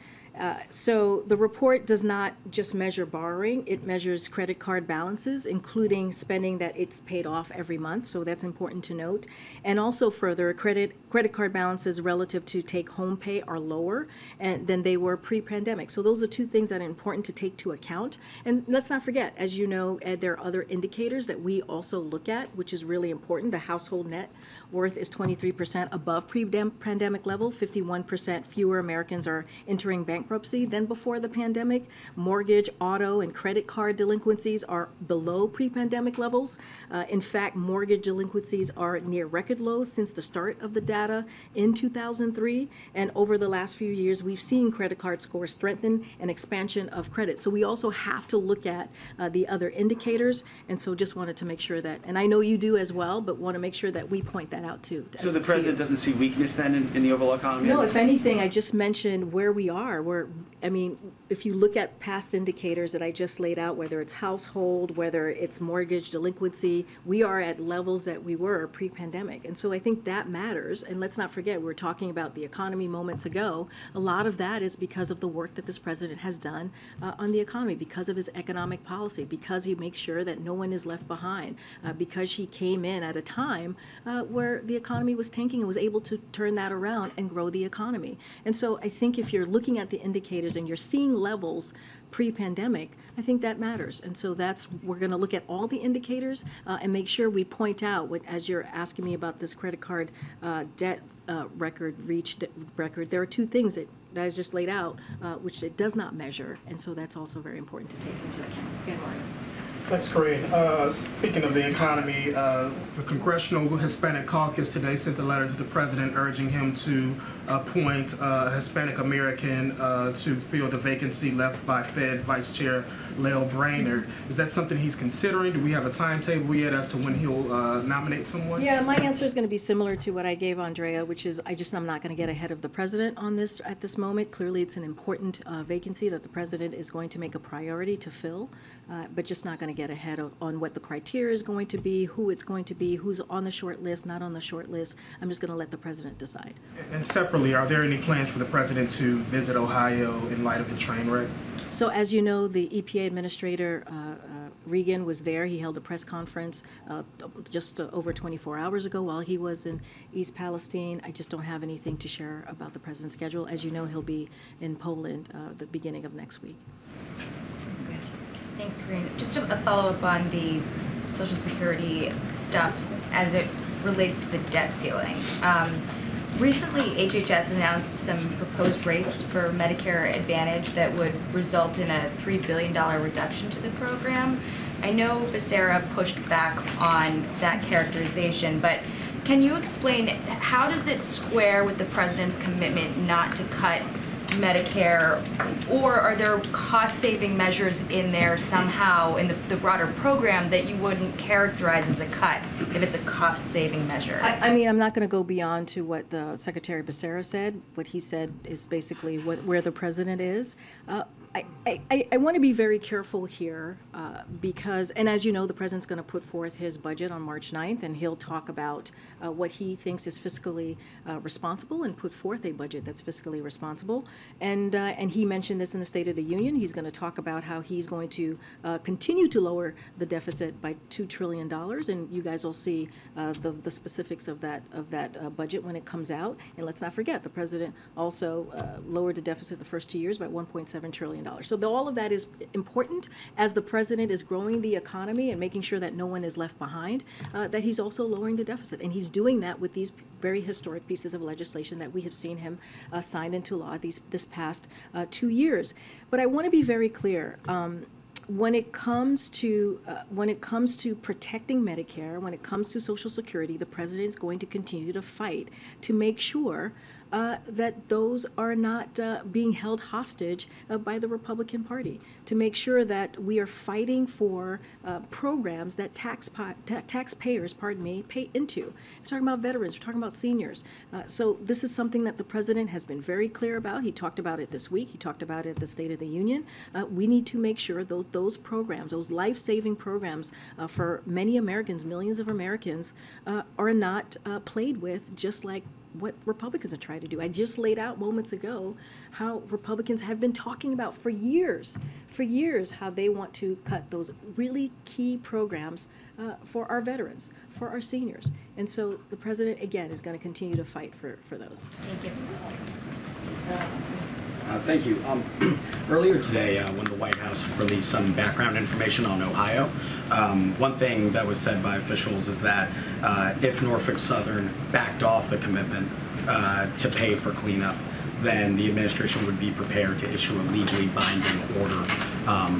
Speaker 1: So the report does not just measure borrowing, it measures credit card balances, including spending that it's paid off every month, so that's important to note. And also further, credit card balances relative to take-home pay are lower than they were pre-pandemic. So those are two things that are important to take to account. And let's not forget, as you know, there are other indicators that we also look at, which is really important. The household net worth is 23% above pre-pandemic level. 51% fewer Americans are entering bankruptcy than before the pandemic. Mortgage, auto, and credit card delinquencies are below pre-pandemic levels. In fact, mortgage delinquencies are near record lows since the start of the data in 2003. And over the last few years, we've seen credit card scores strengthen and expansion of credit. So we also have to look at the other indicators. And so just wanted to make sure that, and I know you do as well, but want to make sure that we point that out too.
Speaker 21: So the president doesn't see weakness then in the overall economy?
Speaker 1: No, if anything, I just mentioned where we are. I mean, if you look at past indicators that I just laid out, whether it's household, whether it's mortgage delinquency, we are at levels that we were pre-pandemic. And so I think that matters. And let's not forget, we were talking about the economy moments ago. A lot of that is because of the work that this president has done on the economy, because of his economic policy, because he makes sure that no one is left behind, because he came in at a time where the economy was tanking and was able to turn that around and grow the economy. And so I think if you're looking at the indicators and you're seeing levels pre-pandemic, I think that matters. And so we're going to look at all the indicators and make sure we point out, as you're asking me about this credit card debt record, there are two things that I just laid out, which it does not measure. And so that's also very important to take into account. Okay, Mario.
Speaker 7: That's great. Speaking of the economy, the Congressional Hispanic Caucus today sent a letter to the president urging him to appoint a Hispanic American to fill the vacancy left by Fed Vice Chair Lael Brainerd. Is that something he's considering? Do we have a timetable yet as to when he'll nominate someone?
Speaker 1: Yeah, my answer is going to be similar to what I gave Andrea, which is I'm not going to get ahead of the president on this at this moment. Clearly, it's an important vacancy that the president is going to make a priority to fill, but just not going to get ahead on what the criteria is going to be, who it's going to be, who's on the short list, not on the short list. I'm just going to let the president decide.
Speaker 7: And separately, are there any plans for the president to visit Ohio in light of the train wreck?
Speaker 1: So as you know, the EPA administrator, Regan, was there. He held a press conference just over 24 hours ago while he was in East Palestine. I just don't have anything to share about the president's schedule. As you know, he'll be in Poland the beginning of next week.
Speaker 4: Thanks, Corinne. Just a follow-up on the Social Security stuff as it relates to the debt ceiling. Recently, HHS announced some proposed rates for Medicare Advantage that would result in a $3 billion reduction to the program. I know Becerra pushed back on that characterization, but can you explain how does it square with the president's commitment not to cut Medicare, or are there cost-saving measures in there somehow in the broader program that you wouldn't characterize as a cut if it's a cost-saving measure?
Speaker 1: I mean, I'm not going to go beyond to what the Secretary Becerra said. What he said is basically where the president is. I want to be very careful here because, and as you know, the president's going to put forth his budget on March 9th, and he'll talk about what he thinks is fiscally responsible and put forth a budget that's fiscally responsible. And he mentioned this in the State of the Union. He's going to talk about how he's going to continue to lower the deficit by $2 trillion, and you guys will see the specifics of that budget when it comes out. And let's not forget, the president also lowered the deficit the first 2 years by $1.7 trillion. So all of that is important as the president is growing the economy and making sure that no one is left behind, that he's also lowering the deficit. And he's doing that with these very historic pieces of legislation that we have seen him sign into law this past 2 years. But I want to be very clear. When it comes to protecting Medicare, when it comes to Social Security, the president is going to continue to fight to make sure that those are not being held hostage by the Republican Party, to make sure that we are fighting for programs that taxpayers, pay into. We're talking about veterans, we're talking about seniors. So this is something that the president has been very clear about. He talked about it this week. He talked about it at the State of the Union. We need to make sure those programs, those life-saving programs for many Americans, millions of Americans, are not played with, just like what Republicans are trying to do. I just laid out moments ago how Republicans have been talking about for years, how they want to cut those really key programs for our veterans, for our seniors. And so the president, again, is going to continue to fight for those.
Speaker 4: Thank you.
Speaker 3: Thank you. Earlier today, when the White House released some background information on Ohio, one thing that was said by officials is that if Norfolk Southern backed off the commitment to pay for cleanup, then the administration would be prepared to issue a legally binding order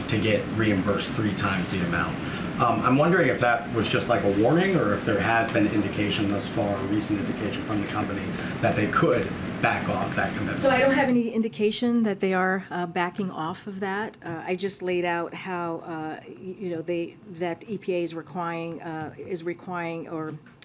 Speaker 3: to get reimbursed 3 times the amount. I'm wondering if that was just like a warning, or if there has been indication thus far, a recent indication from the company, that they could back off that commitment.
Speaker 1: So I don't have any indication that they are backing off of that. I just laid out how that EPA is requiring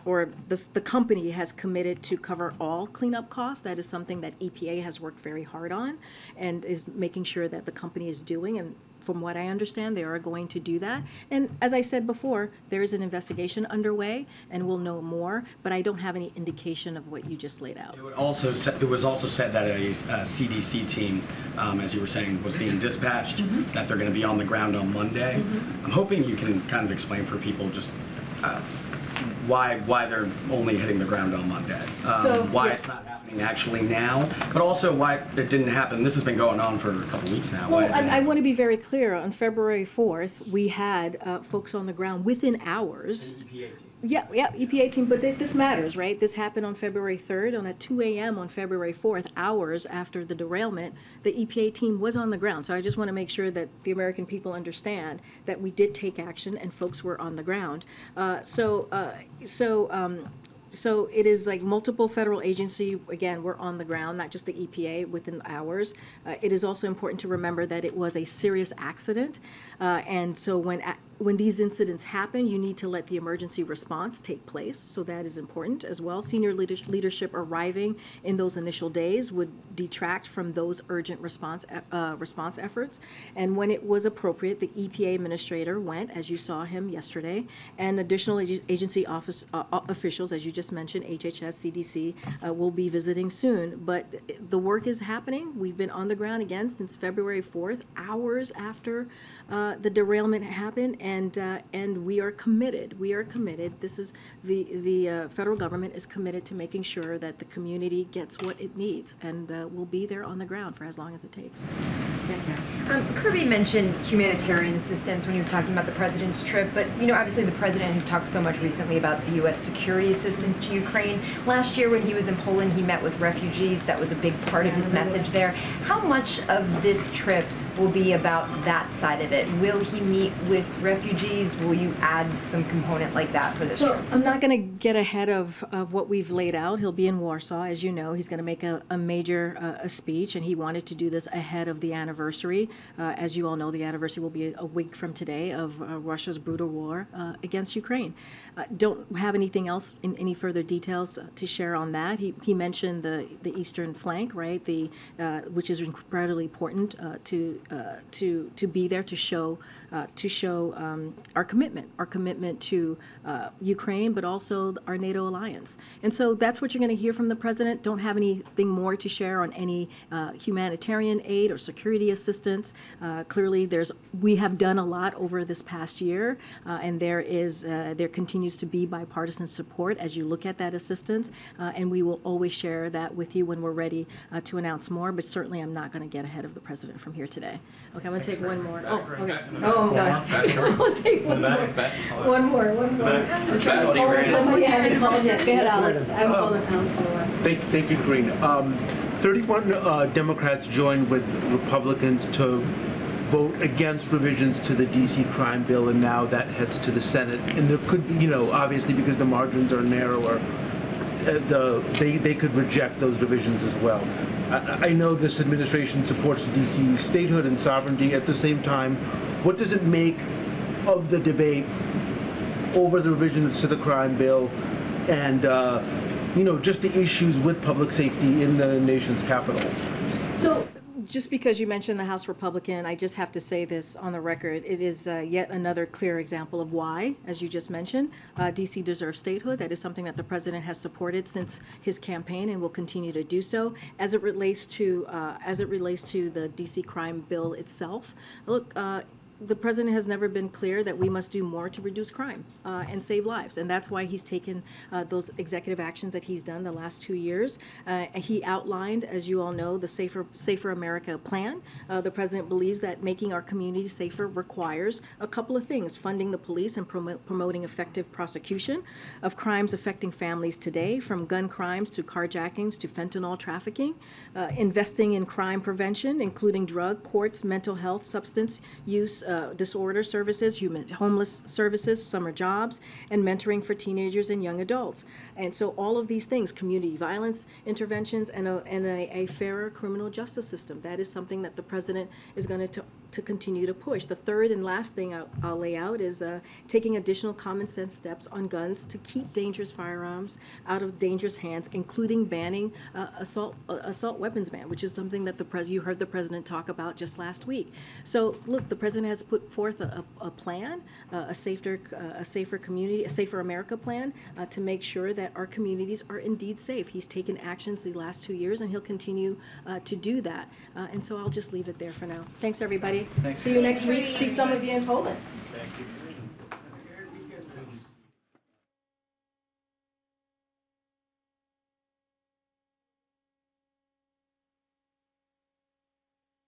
Speaker 1: or the company has committed to cover all cleanup costs. That is something that EPA has worked very hard on and is making sure that the company is doing. And from what I understand, they are going to do that. And as I said before, there is an investigation underway, and we'll know more, but I don't have any indication of what you just laid out.
Speaker 3: It was also said that a CDC team, as you were saying, was being dispatched, that they're going to be on the ground on Monday. I'm hoping you can kind of explain for people just why they're only hitting the ground on Monday, it's not happening actually now, but also why it didn't happen. This has been going on for a couple weeks now.
Speaker 1: Well, I want to be very clear. On February 4th, we had folks on the ground within hours. Yeah, EPA team, but this matters, right? This happened on February 3rd, at 2 a.m. on February 4th, hours after the derailment, the EPA team was on the ground. So I just want to make sure that the American people understand that we did take action and folks were on the ground. So it is like multiple federal agencies, again, were on the ground, not just the EPA, within hours. It is also important to remember that it was a serious accident. And so when these incidents happen, you need to let the emergency response take place. So that is important as well. Senior leadership arriving in those initial days would detract from those urgent response efforts. And when it was appropriate, the EPA administrator went, as you saw him yesterday, and additional agency officials, as you just mentioned, HHS, CDC, will be visiting soon. But the work is happening. We've been on the ground again since February 4th, hours after the derailment happened, and we are committed. We are committed. This is the federal government is committed to making sure that the community gets what it needs, and we'll be there on the ground for as long as it takes.
Speaker 22: Kirby mentioned humanitarian assistance when he was talking about the president's trip, but obviously the president has talked so much recently about the U.S. security assistance to Ukraine. Last year when he was in Poland, he met with refugees. That was a big part of his message there. How much of this trip will be about that side of it? Will he meet with refugees? Will you add some component like that for this trip?
Speaker 1: I'm not going to get ahead of what we've laid out. He'll be in Warsaw, as you know. He's going to make a major speech, and he wanted to do this ahead of the anniversary. As you all know, the anniversary will be a week from today of Russia's brutal war against Ukraine. Don't have anything else, any further details to share on that. He mentioned the eastern flank, right? Which is incredibly important to to be there to show our commitment to Ukraine, but also our NATO alliance. And so that's what you're going to hear from the president. Don't have anything more to share on any humanitarian aid or security assistance. Clearly, we have done a lot over this past year, and there continues to be bipartisan support as you look at that assistance, and we will always share that with you when we're ready to announce more. But certainly, I'm not going to get ahead of the president from here today. Okay, I'm going to take one more. Oh, okay. Oh gosh, I'll take one more. One more. I'm trying to call somebody. I haven't called yet. Go ahead, Alex. I haven't called Alex in a while.
Speaker 6: Thank you, Corinne. 31 Democrats joined with Republicans to vote against revisions to the D.C. crime bill, and now that heads to the Senate. And there could be, obviously because the margins are narrower, they could reject those revisions as well. I know this administration supports D.C. statehood and sovereignty. At the same time, what does it make of the debate over the revisions to the crime bill and just the issues with public safety in the nation's capital?
Speaker 1: So, just because you mentioned the House Republican, I just have to say this on the record. It is yet another clear example of why, as you just mentioned, D.C. deserves statehood. That is something that the president has supported since his campaign and will continue to do so. As it relates to the D.C. crime bill itself, look. The president has never been clear that we must do more to reduce crime and save lives, and that's why he's taken those executive actions that he's done the last 2 years. He outlined, as you all know, the Safer America plan. The president believes that making our communities safer requires a couple of things: funding the police and promoting effective prosecution of crimes affecting families today, from gun crimes to carjackings to fentanyl trafficking, investing in crime prevention, including drug courts, mental health, substance use disorder services, homeless services, summer jobs, and mentoring for teenagers and young adults. And so all of these things, community violence interventions, and a fairer criminal justice system, that is something that the president is going to continue to push. The third and last thing I'll lay out is taking additional common sense steps on guns to keep dangerous firearms out of dangerous hands, including banning assault weapons ban, which is something that you heard the president talk about just last week. So look, the president has put forth a plan, a safer community, a Safer America plan, to make sure that our communities are indeed safe. He's taken actions the last 2 years, and he'll continue to do that. And so I'll just leave it there for now. Thanks, everybody.
Speaker 21: Thanks.
Speaker 1: See you next week. See some of you in Poland.